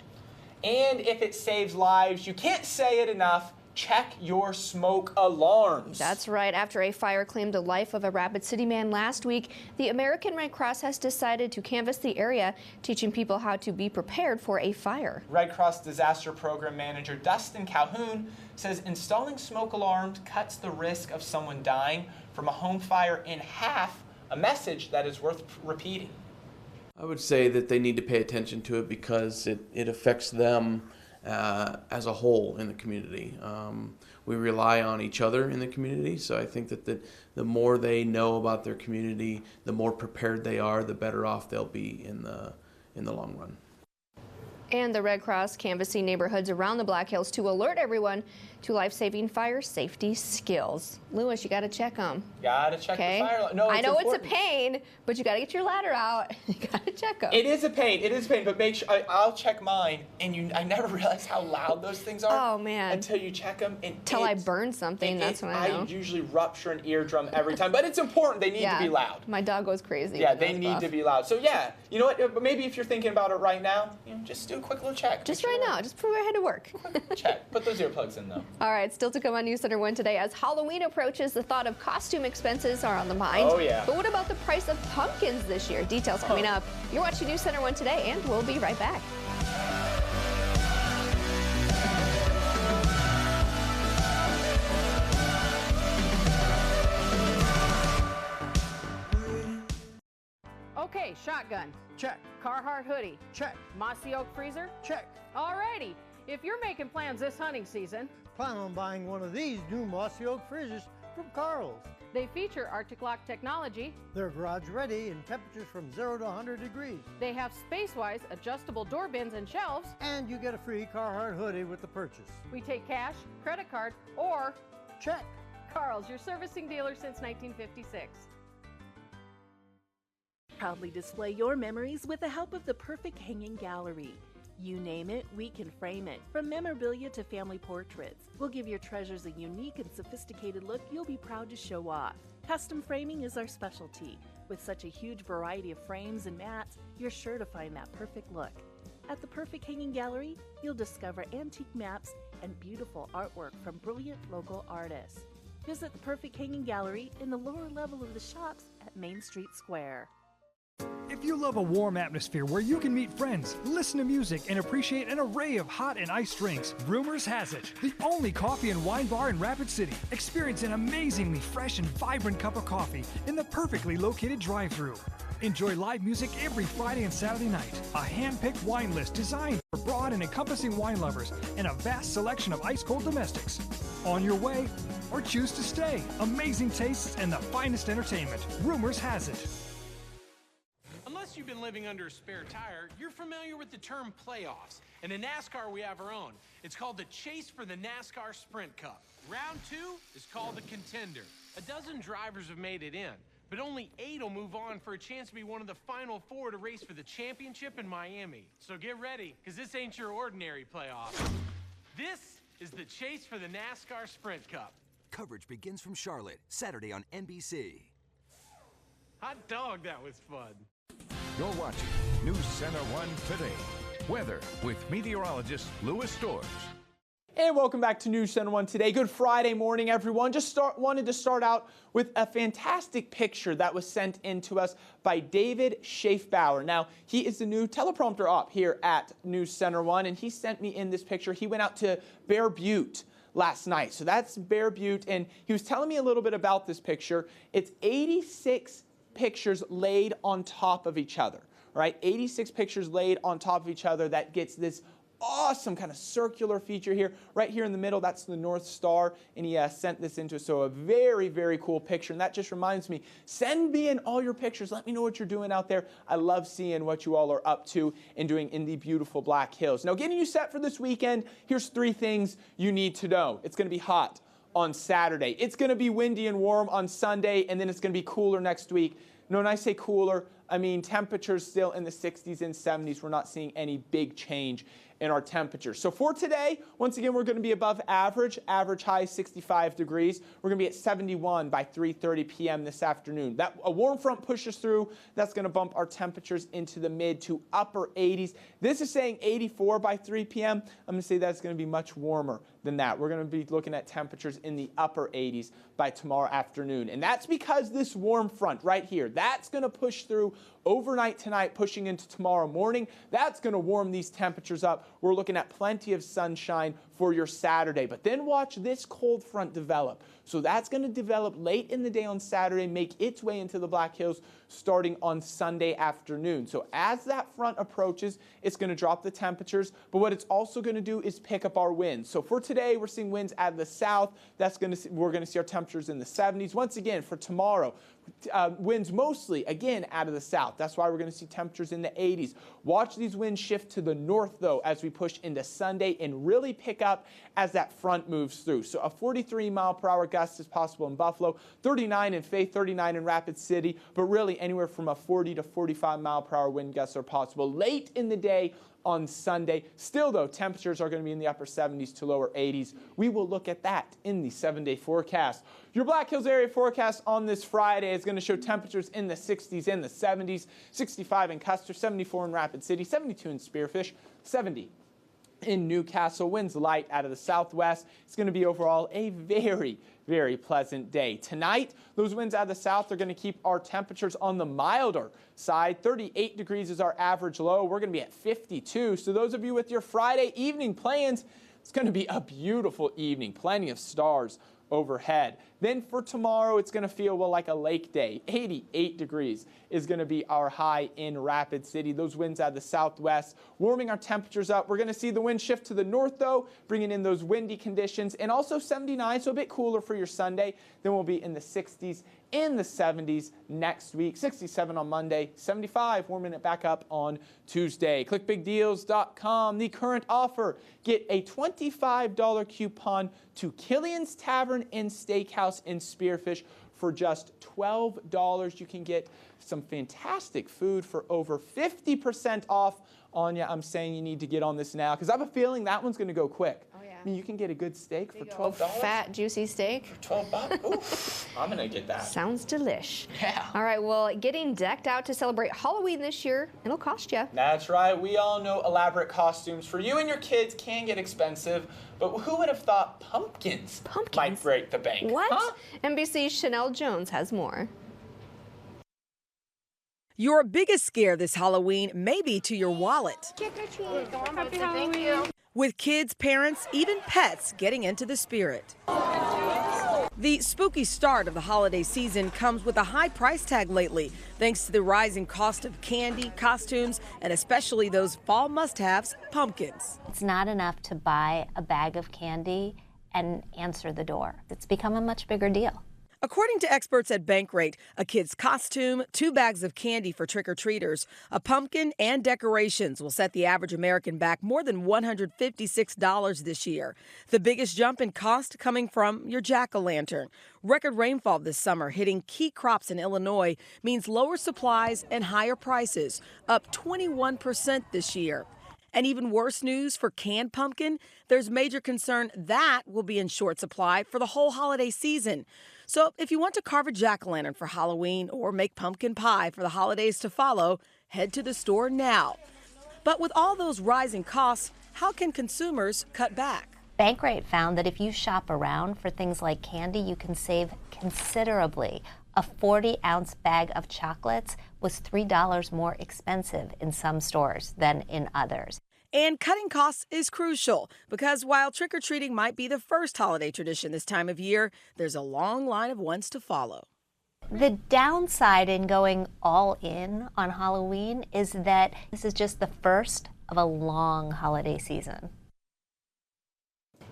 And if it saves lives, you can't say it enough, check your smoke alarms. That's right. After a fire claimed the life of a Rapid City man last week, the American Red Cross has decided to canvass the area, teaching people how to be prepared for a fire. Red Cross Disaster Program Manager Dustin Calhoun says installing smoke alarms cuts the risk of someone dying from a home fire in half, a message that is worth repeating. I would say that they need to pay attention to it because it affects them as a whole in the community. We rely on each other in the community, so I think that the more they know about their community, the more prepared they are, the better off they'll be in the long run. And the Red Cross canvassing neighborhoods around the Black Hills to alert everyone to life-saving fire safety skills. Lewis, you got to check them. Got to check the fire. No, I know important. it's a pain, but you got to get your ladder out. You got to check them. It is a pain. It is a pain, but make sure I'll check mine. And I never realized how loud those things are. Oh man! Until you check them. Until I burn something, that's when I know. I usually rupture an eardrum every time, but it's important. They need to be loud. My dog goes crazy. Yeah, they need to be loud. So yeah, you know what? Maybe if you're thinking about it right now, just do a quick little check. Just right now, just before I head to work. Check. Put those earplugs in though. All right, still to come on News Center 1 today. As Halloween approaches, the thought of costume expenses are on the mind. Oh yeah. But what about the price of pumpkins this year? Details coming up. You're watching News Center 1 today, and we'll be right back. Okay, shotgun. Check. Carhartt hoodie. Check. Mossy oak freezer. Check. Alrighty. If you're making plans this hunting season, Plan on buying one of these new mossy oak freezers from Carl's. they feature Arctic Lock technology. They're garage ready in temperatures from 0 to 100 degrees. They have space-wise adjustable door bins and shelves. And you get a free Carhartt hoodie with the purchase. We take cash, credit card, or check. Carl's, your servicing dealer since 1956. Proudly display your memories with the help of the Perfect Hanging Gallery. You name it, we can frame it. From memorabilia to family portraits, we'll give your treasures a unique and sophisticated look you'll be proud to show off. Custom framing is our specialty. With such a huge variety of frames and mats, you're sure to find that perfect look. At the Perfect Hanging Gallery, you'll discover antique maps and beautiful artwork from brilliant local artists. Visit the Perfect Hanging Gallery in the lower level of the shops at Main Street Square. If you love a warm atmosphere where you can meet friends, listen to music, and appreciate an array of hot and iced drinks, Rumors has it. The only coffee and wine bar in Rapid City. Experience an amazingly fresh and vibrant cup of coffee in the perfectly located drive-thru. Enjoy live music every Friday and Saturday night. A hand-picked wine list designed for broad and encompassing wine lovers, and a vast selection of ice-cold domestics. On your way, or choose to stay. Amazing tastes and the finest entertainment. Rumors has it. Unless you've been living under a spare tire, you're familiar with the term playoffs. And in NASCAR, we have our own. It's called the Chase for the NASCAR Sprint Cup. Round 2 is called the Contender. A dozen drivers have made it in. but only 8 will move on for a chance to be one of the final 4 to race for the championship in Miami. So get ready, because this ain't your ordinary playoff. This is the chase for the NASCAR Sprint Cup. Coverage begins from Charlotte, Saturday on NBC. Hot dog, that was fun. You're watching News Center 1 Today. Weather with meteorologist Louis Storrs. And welcome back to News Center 1 Today. Good Friday morning, everyone. Wanted to start out with a fantastic picture that was sent in to us by David Schaefbauer. Now, he is the new teleprompter op here at News Center 1, and he sent me in this picture. He went out to Bear Butte last night. So that's Bear Butte, and he was telling me a little bit about this picture. It's 86 pictures laid on top of each other, right? 86 pictures laid on top of each other that gets this awesome kind of circular feature here. Right here in the middle, that's the North Star, and he sent this into us. So a very, very cool picture, and that just reminds me, send me in all your pictures. Let me know what you're doing out there. I love seeing what you all are up to and doing in the beautiful Black Hills. Now, getting you set for this weekend, here's 3 things you need to know. It's going to be hot on Saturday. It's going to be windy and warm on Sunday, and then it's going to be cooler next week. Now, when I say cooler, I mean temperatures still in the 60s and 70s. We're not seeing any big change in our temperatures. So for today, once again, we're going to be above average. Average high 65 degrees. We're going to be at 71 by 3:30 p.m. this afternoon. A warm front pushes through. That's going to bump our temperatures into the mid to upper 80s. This is saying 84 by 3 p.m. I'm going to say that's going to be much warmer than that. We're going to be looking at temperatures in the upper 80s by tomorrow afternoon. And that's because this warm front right here, that's going to push through overnight tonight, pushing into tomorrow morning. That's going to warm these temperatures up. We're looking at plenty of sunshine for your Saturday. But then watch this cold front develop. So that's going to develop late in the day on Saturday, make its way into the Black Hills starting on Sunday afternoon. So as that front approaches, it's going to drop the temperatures. But what it's also going to do is pick up our winds. So for today, we're seeing winds out of the south. We're going to see our temperatures in the 70s. Once again, for tomorrow, winds mostly, again, out of the south. That's why we're going to see temperatures in the 80s. Watch these winds shift to the north, though, as we push into Sunday and really pick up as that front moves through. So a 43-mile-per-hour gust is possible in Buffalo, 39 in Faith, 39 in Rapid City, but really anywhere from a 40 to 45-mile-per-hour wind gusts are possible late in the day on Sunday. Still, though, temperatures are going to be in the upper 70s to lower 80s. We will look at that in the 7-day forecast. Your Black Hills area forecast on this Friday is going to show temperatures in the 60s and the 70s, 65 in Custer, 74 in Rapid City, 72 in Spearfish, 70 in Newcastle. Winds light out of the southwest. It's going to be overall a very, very pleasant day. Tonight, those winds out of the south are going to keep our temperatures on the milder side. 38 degrees is our average low. We're going to be at 52. So those of you with your Friday evening plans, it's going to be a beautiful evening. Plenty of stars overhead. Then for tomorrow, it's going to feel, well, like a lake day. 88 degrees is going to be our high in Rapid City. Those winds out of the southwest warming our temperatures up. We're going to see the wind shift to the north, though, bringing in those windy conditions, and also 79, so a bit cooler for your Sunday. Then we'll be in the 60s, in the 70s next week. 67 on Monday, 75, warming it back up on Tuesday. ClickBigDeals.com. The current offer, get a $25 coupon to Killian's Tavern and Steakhouse in Spearfish for just $12. You can get some fantastic food for over 50% off. Anya, I'm saying you need to get on this now because I have a feeling that one's going to go quick. Oh, yeah. I mean, you can get a good steak for $12. Fat, juicy steak. For $12? Ooh, I'm going to get that. Sounds delish. Yeah. All right, well, getting decked out to celebrate Halloween this year, it'll cost you. That's right. We all know elaborate costumes for you and your kids can get expensive, but who would have thought pumpkins might break the bank? What? Huh? NBC's Chanel Jones has more. Your biggest scare this Halloween may be to your wallet. Trick or treat. Happy Halloween. With kids, parents, even pets getting into the spirit. The spooky start of the holiday season comes with a high price tag lately, thanks to the rising cost of candy, costumes, and especially those fall must-haves, pumpkins. It's not enough to buy a bag of candy and answer the door. It's become a much bigger deal. According to experts at Bankrate, a kid's costume, 2 bags of candy for trick-or-treaters, a pumpkin, and decorations will set the average American back more than $156 this year. The biggest jump in cost coming from your jack-o'-lantern. Record rainfall this summer hitting key crops in Illinois means lower supplies and higher prices, up 21% this year. And even worse news for canned pumpkin, there's major concern that will be in short supply for the whole holiday season. So if you want to carve a jack-o'-lantern for Halloween or make pumpkin pie for the holidays to follow, head to the store now. But with all those rising costs, how can consumers cut back? Bankrate found that if you shop around for things like candy, you can save considerably. A 40-ounce bag of chocolates was $3 more expensive in some stores than in others. And cutting costs is crucial because while trick-or-treating might be the first holiday tradition this time of year, there's a long line of ones to follow. The downside in going all in on Halloween is that this is just the first of a long holiday season.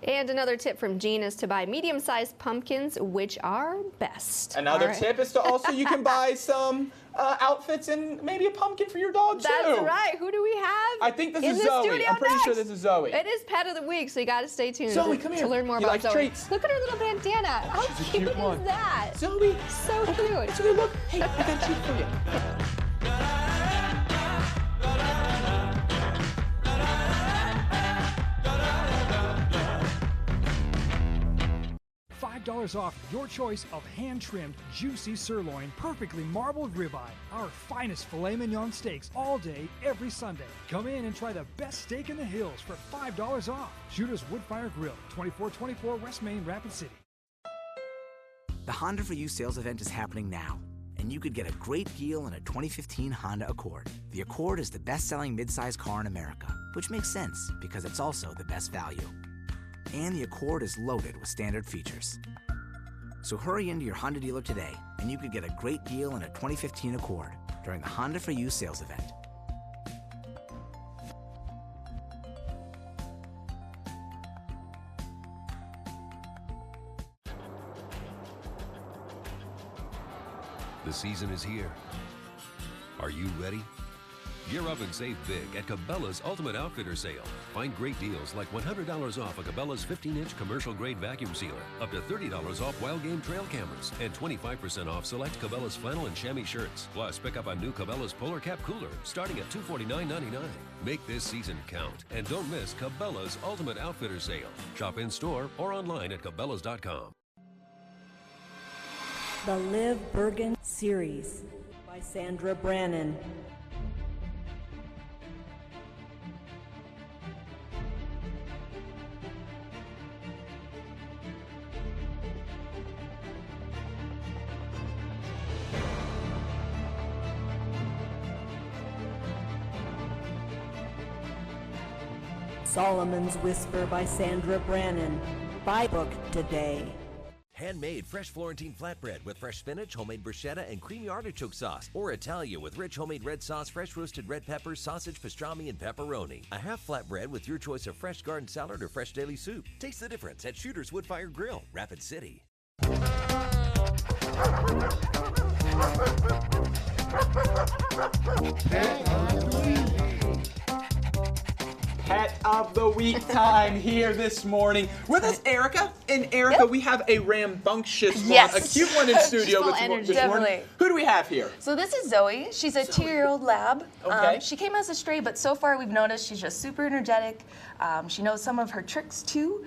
And another tip from Jean is to buy medium-sized pumpkins, which are best. Another tip is to also, you can buy some outfits and maybe a pumpkin for your dog, too. That's right. Who do we have? I think this in is the Zoe. studio I'm pretty next. sure this is Zoe. It is Pet of the Week, so you got to stay tuned Zoe, come here. to learn more You about like Zoe. treats? Look at her little bandana. How She's a cute cute one. is that? Zoe. So cute. Zoe, look. Hey, I got a treat for you. $5 off your choice of hand-trimmed, juicy sirloin, perfectly marbled ribeye. Our finest filet mignon steaks all day, every Sunday. Come in and try the best steak in the hills for $5 off. Shooter's Woodfire Grill, 2424 West Main, Rapid City. The Honda for You sales event is happening now, and you could get a great deal on a 2015 Honda Accord. The Accord is the best-selling midsize car in America, which makes sense because it's also the best value. And the Accord is loaded with standard features. So hurry into your Honda dealer today, and you could get a great deal on a 2015 Accord during the Honda for You sales event. The season is here. Are you ready? Gear up and save big at Cabela's Ultimate Outfitter Sale. Find great deals like $100 off a Cabela's 15-inch commercial-grade vacuum sealer, up to $30 off Wild Game trail cameras, and 25% off select Cabela's flannel and chamois shirts. Plus, pick up a new Cabela's Polar Cap cooler, starting at $249.99. Make this season count, and don't miss Cabela's Ultimate Outfitter Sale. Shop in-store or online at Cabela's.com. The Liv Bergen Series by Sandra Brannon. Solomon's Whisper by Sandra Brannon. Buy book today. Handmade fresh Florentine flatbread with fresh spinach, homemade bruschetta, and creamy artichoke sauce. Or Italia with rich homemade red sauce, fresh roasted red peppers, sausage, pastrami, and pepperoni. A half flatbread with your choice of fresh garden salad or fresh daily soup. Taste the difference at Shooter's Woodfire Grill, Rapid City. Pet of the Week time here this morning. With us, Erica. And Erica, we have a rambunctious one, a cute one in studio this morning. Who do we have here? So this is Zoe. She's a 2-year-old lab. Okay. She came as a stray, but so far we've noticed she's just super energetic. She knows some of her tricks too.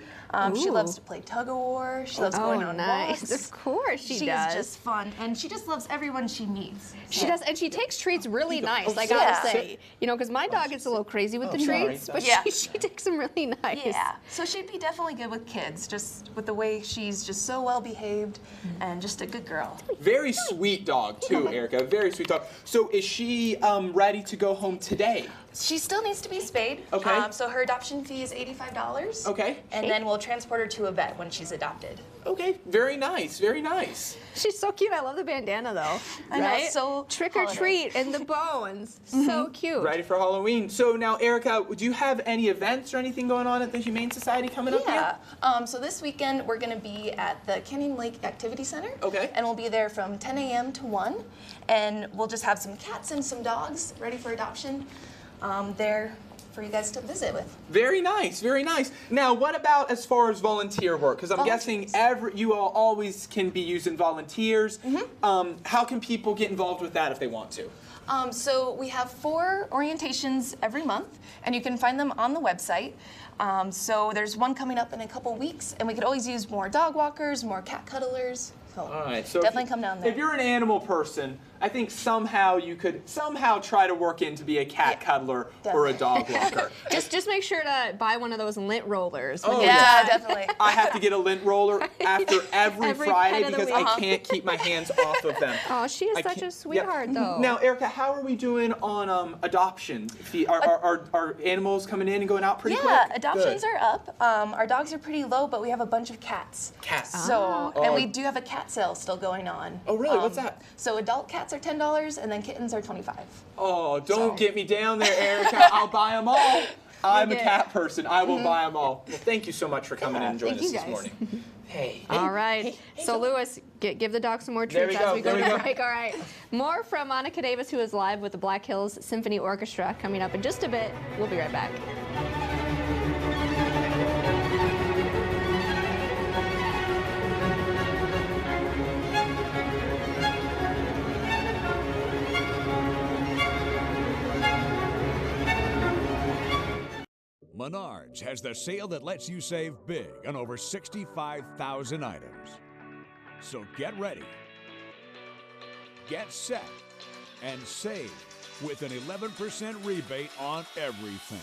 She loves to play tug-of-war. She loves going on walks. Of course she does. She's just fun, and she just loves everyone she meets. She does, and she takes treats really nice, I gotta say. You know, because my dog gets a little crazy with the treats, but she takes them really nice. Yeah, so she'd be definitely good with kids, just with the way she's just so well behaved and just a good girl. Very sweet dog too, Erica. Very sweet dog. So is she ready to go home today? She still needs to be spayed. Okay. So her adoption fee is $85. Okay. And then we'll transport her to a vet when she's adopted. Okay, very nice, very nice. She's so cute. I love the bandana though. I know, right? so trick or treat and the bones. So cute. Ready for Halloween. So now, Erica, do you have any events or anything going on at the Humane Society coming up Yeah. here? So this weekend we're going to be at the Canyon Lake Activity Center. Okay. And we'll be there from 10 a.m. to 1. And we'll just have some cats and some dogs ready for adoption there for you guys to visit with. Very nice, very nice. Now, what about as far as volunteer work? Because I'm guessing you all always can be using volunteers. How can people get involved with that if they want to? So we have 4 orientations every month, and you can find them on the website. So there's one coming up in a couple weeks, and we could always use more dog walkers, more cat cuddlers. So All right, so definitely come down there. If you're an animal person, I think somehow you could try to work in to be a cat cuddler or a dog walker. Just make sure to buy one of those lint rollers. Oh, yeah, definitely. I have to get a lint roller after every Friday pet of the because I week. can't keep my hands off of them. Oh, she is I such can't- a sweetheart, though. Now, Erica, how are we doing on adoption? Are animals coming in and going out pretty quick? Yeah, adoptions Good. are up. Our dogs are pretty low, but we have a bunch of cats. Cats. So, Oh. and we do have a cat sale still going on. Oh, really? What's that? So adult cats are $10, and then kittens are $25. Oh, don't get me down there, Erica. I'll buy them all. I'm a cat person. I will buy them all. Well, thank you so much for coming in and joining us this morning. Hey. All right. So, Lewis, give the dog some more There treats we as go, we go there we to go. break. All right. More from Monica Davis, who is live with the Black Hills Symphony Orchestra, coming up in just a bit. We'll be right back. Menards has the sale that lets you save big on over 65,000 items. So get ready, get set, and save with an 11% rebate on everything.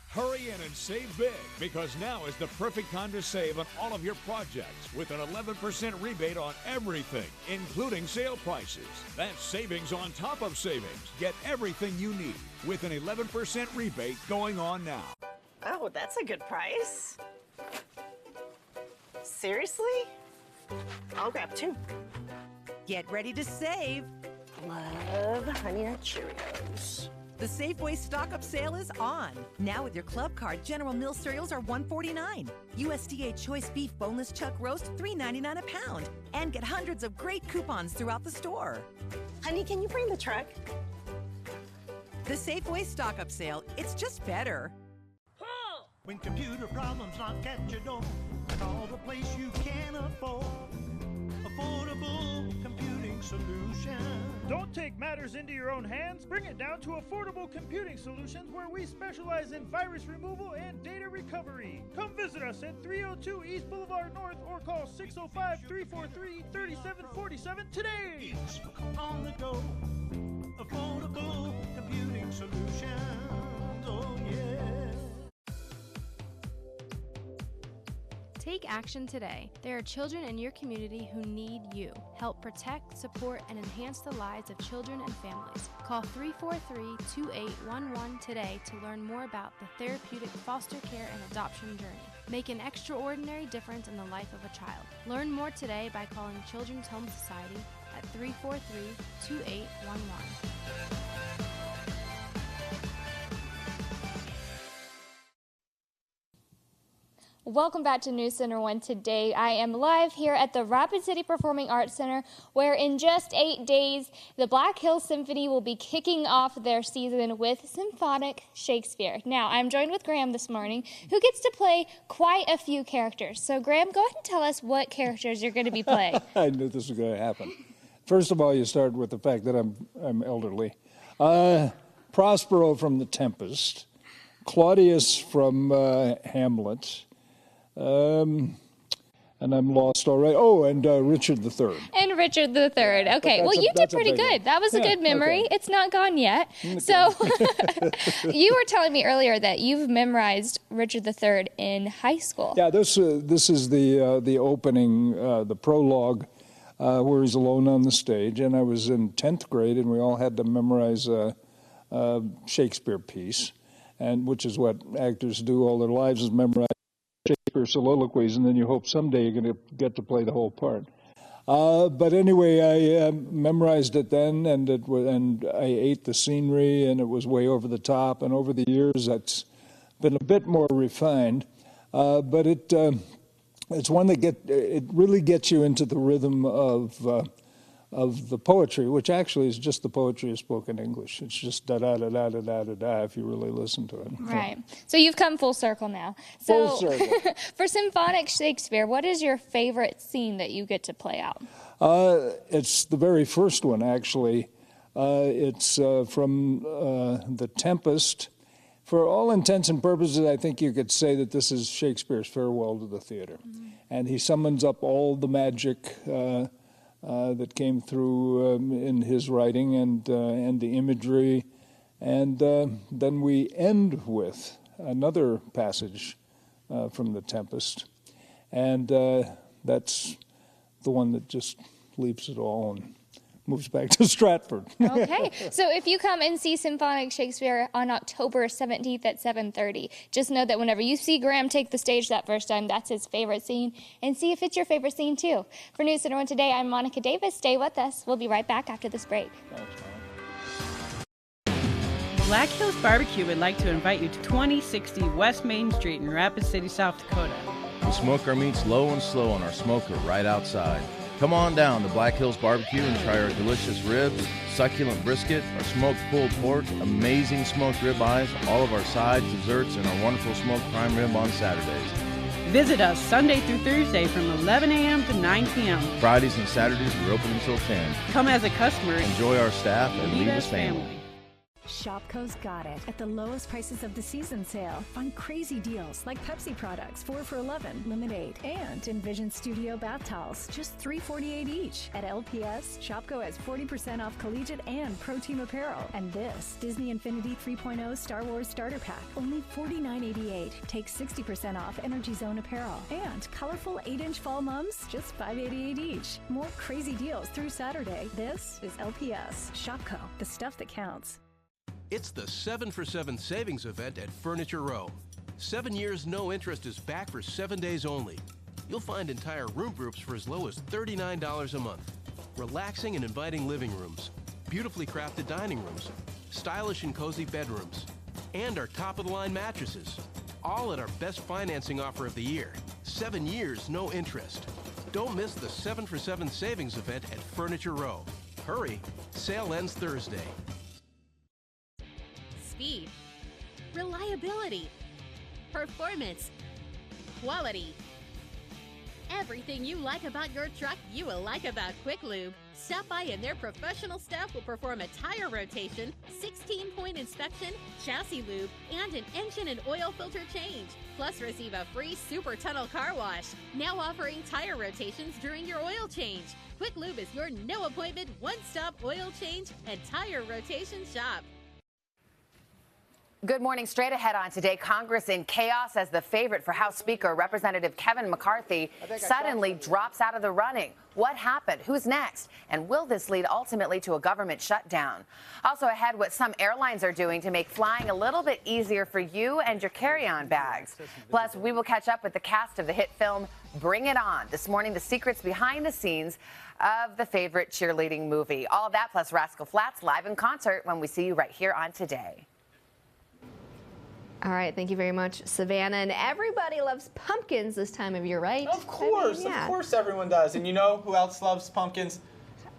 Hurry in and save big, because now is the perfect time to save on all of your projects with an 11% rebate on everything, including sale prices. That's savings on top of savings. Get everything you need with an 11% rebate going on now. Oh, that's a good price. Seriously? I'll grab 2. Get ready to save. Love Honey Nut Cheerios. The Safeway stock-up sale is on. Now with your club card, General Mills cereals are $1.49. USDA Choice Beef Boneless Chuck Roast, $3.99 a pound. And get hundreds of great coupons throughout the store. Honey, can you bring the truck? The Safeway stock-up sale, it's just better. When computer problems knock at your door, call the place you can afford. Affordable Computing Solutions. Don't take matters into your own hands. Bring it down to Affordable Computing Solutions, where we specialize in virus removal and data recovery. Come visit us at 302 East Boulevard North or call 605-343-3747 today. It's on the go. Affordable Computing Solutions. Oh, yeah. Take action today. There are children in your community who need you. Help protect, support, and enhance the lives of children and families. Call 343-2811 today to learn more about the therapeutic foster care and adoption journey. Make an extraordinary difference in the life of a child. Learn more today by calling Children's Home Society at 343-2811. Welcome back to News Center 1 Today. I am live here at the Rapid City Performing Arts Center, where in just 8 days, the Black Hills Symphony will be kicking off their season with symphonic Shakespeare. Now, I'm joined with Graham this morning, who gets to play quite a few characters. So, Graham, go ahead and tell us what characters you're going to be playing. I knew this was going to happen. First of all, you start with the fact that I'm elderly. Prospero from The Tempest, Claudius from Hamlet, and I'm lost already. Oh, and Richard III. And Richard III. Okay, well, you did pretty good. That was a good memory. Okay. It's not gone yet. Okay. So you were telling me earlier that you've memorized Richard III in high school. Yeah, this is the opening, the prologue, where he's alone on the stage. And I was in 10th grade, and we all had to memorize Shakespeare piece, and which is what actors do all their lives, is memorize Shakespeare soliloquies, and then you hope someday you're going to get to play the whole part. But anyway, I memorized it then, and I ate the scenery, and it was way over the top. And over the years, that's been a bit more refined. But it's one that it really gets you into the rhythm of the poetry, which actually is just the poetry of spoken English. It's just da-da-da-da-da-da-da if you really listen to it. Right. So you've come full circle now. So Full circle. For symphonic Shakespeare, what is your favorite scene that you get to play out? It's the very first one, actually. It's from The Tempest. For all intents and purposes, I think you could say that this is Shakespeare's farewell to the theater. Mm-hmm. And he summons up all the magic that came through in his writing and the imagery. And then we end with another passage from The Tempest. And that's the one that just leaves it all and moves back to Stratford. Okay, so if you come and see Symphonic Shakespeare on October 17th at 7:30, just know that whenever you see Graham take the stage that first time, that's his favorite scene, and see if it's your favorite scene too. For News Center 1 Today, I'm Monica Davis. Stay with us. We'll be right back after this break. Black Hills Barbecue would like to invite you to 2060 West Main Street in Rapid City, South Dakota. We smoke our meats low and slow on our smoker right outside. Come on down to Black Hills Barbecue and try our delicious ribs, succulent brisket, our smoked pulled pork, amazing smoked ribeyes, all of our sides, desserts, and our wonderful smoked prime rib on Saturdays. Visit us Sunday through Thursday from 11 a.m. to 9 p.m. Fridays and Saturdays, we're open until 10. Come as a customer. Enjoy our staff and leave as family. Shopko's got it at the lowest prices of the season sale. Find crazy deals like Pepsi products, 4 for $11, limit 8, and Envision Studio bath towels, just $3.48 each. At LPS, Shopko has 40% off collegiate and pro team apparel. And this Disney Infinity 3.0 Star Wars starter pack, only $49.88. Take 60% off Energy Zone apparel. And colorful 8-inch fall mums, just $5.88 each. More crazy deals through Saturday. This is LPS. Shopko, the stuff that counts. It's the 7 for 7 savings event at Furniture Row. 7 years no interest is back for 7 days only. You'll find entire room groups for as low as $39 a month. Relaxing and inviting living rooms, beautifully crafted dining rooms, stylish and cozy bedrooms, and our top-of-the-line mattresses. All at our best financing offer of the year. 7 years no interest. Don't miss the 7 for 7 savings event at Furniture Row. Hurry, sale ends Thursday. Speed, reliability, performance, quality. Everything you like about your truck, you will like about Quick Lube. Stop by and their professional staff will perform a tire rotation, 16-point inspection, chassis lube, and an engine and oil filter change. Plus receive a free Super Tunnel car wash. Now offering tire rotations during your oil change. Quick Lube is your no-appointment, one-stop oil change and tire rotation shop. Good morning. Straight ahead on Today, Congress in chaos as the favorite for House Speaker Representative Kevin McCarthy suddenly drops out of the running. What happened? Who's next? And will this lead ultimately to a government shutdown? Also ahead, what some airlines are doing to make flying a little bit easier for you and your carry-on bags. Plus, we will catch up with the cast of the hit film Bring It On. This morning, the secrets behind the scenes of the favorite cheerleading movie. All of that plus Rascal Flatts live in concert when we see you right here on Today. All right, thank you very much, Savannah. And everybody loves pumpkins this time of year, right? Of course, I mean, of course everyone does. And you know who else loves pumpkins?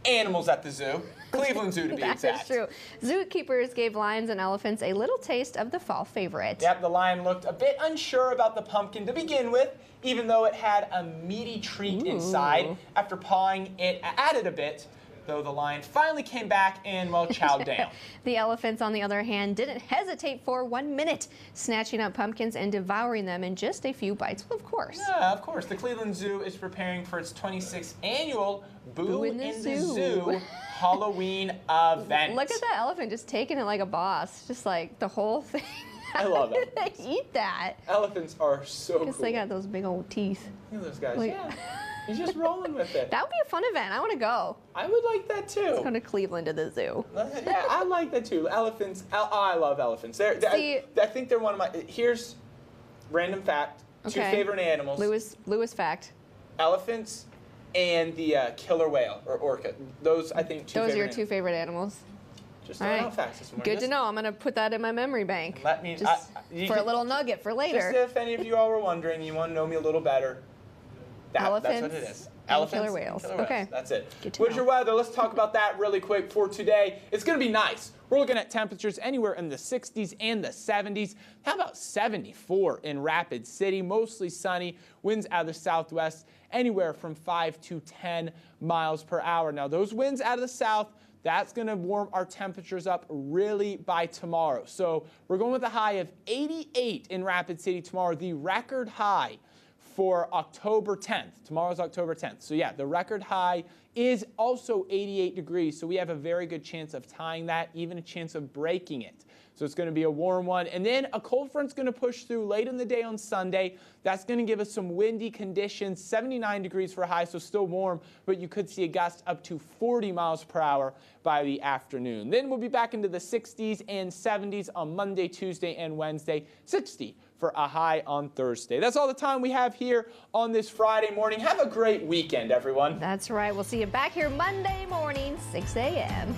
Animals at the zoo. Cleveland Zoo, to be exact. That is true. Zookeepers gave lions and elephants a little taste of the fall favorite. Yep, the lion looked a bit unsure about the pumpkin to begin with, even though it had a meaty treat inside. After pawing it at it a bit, though, the lion finally came back and, well, chowed down. The elephants, on the other hand, didn't hesitate for 1 minute, snatching up pumpkins and devouring them in just a few bites, of course. Yeah, of course. The Cleveland Zoo is preparing for its 26th annual Boo in the Zoo Halloween event. Look at that elephant just taking it like a boss, just like the whole thing. I love it. They eat that. Elephants are so cool. Guess they got those big old teeth. Look at those guys. Like, yeah. He's just rolling with it. That would be a fun event. I want to go. I would like that too. Let's go to Cleveland to the zoo. Yeah, I like that too. Elephants. I love elephants. I think they're one of my. Here's random fact. Two favorite animals. Lewis fact. Elephants and the killer whale or orca. Those I think Those are your two favorite animals. Just throwing out facts this morning. Good to know. I'm going to put that in my memory bank. Let me just for a little nugget for later. Just if any of you all were wondering, you want to know me a little better. Elephants. That's what it is. Elephants. Killer whales. Okay. That's it. What's your weather? Let's talk about that really quick for today. It's going to be nice. We're looking at temperatures anywhere in the 60s and the 70s. How about 74 in Rapid City? Mostly sunny. Winds out of the southwest anywhere from 5 to 10 miles per hour. Now, those winds out of the south, that's going to warm our temperatures up really by tomorrow. So we're going with a high of 88 in Rapid City tomorrow, the record high for October 10th. Tomorrow's October 10th. So yeah, the record high is also 88 degrees. So we have a very good chance of tying that, even a chance of breaking it. So it's going to be a warm one. And then a cold front's going to push through late in the day on Sunday. That's going to give us some windy conditions, 79 degrees for a high, so still warm, but you could see a gust up to 40 miles per hour by the afternoon. Then we'll be back into the 60s and 70s on Monday, Tuesday, and Wednesday, 60 for a high on Thursday. That's all the time we have here on this Friday morning. Have a great weekend, everyone. That's right. We'll see you back here Monday morning, 6 a.m.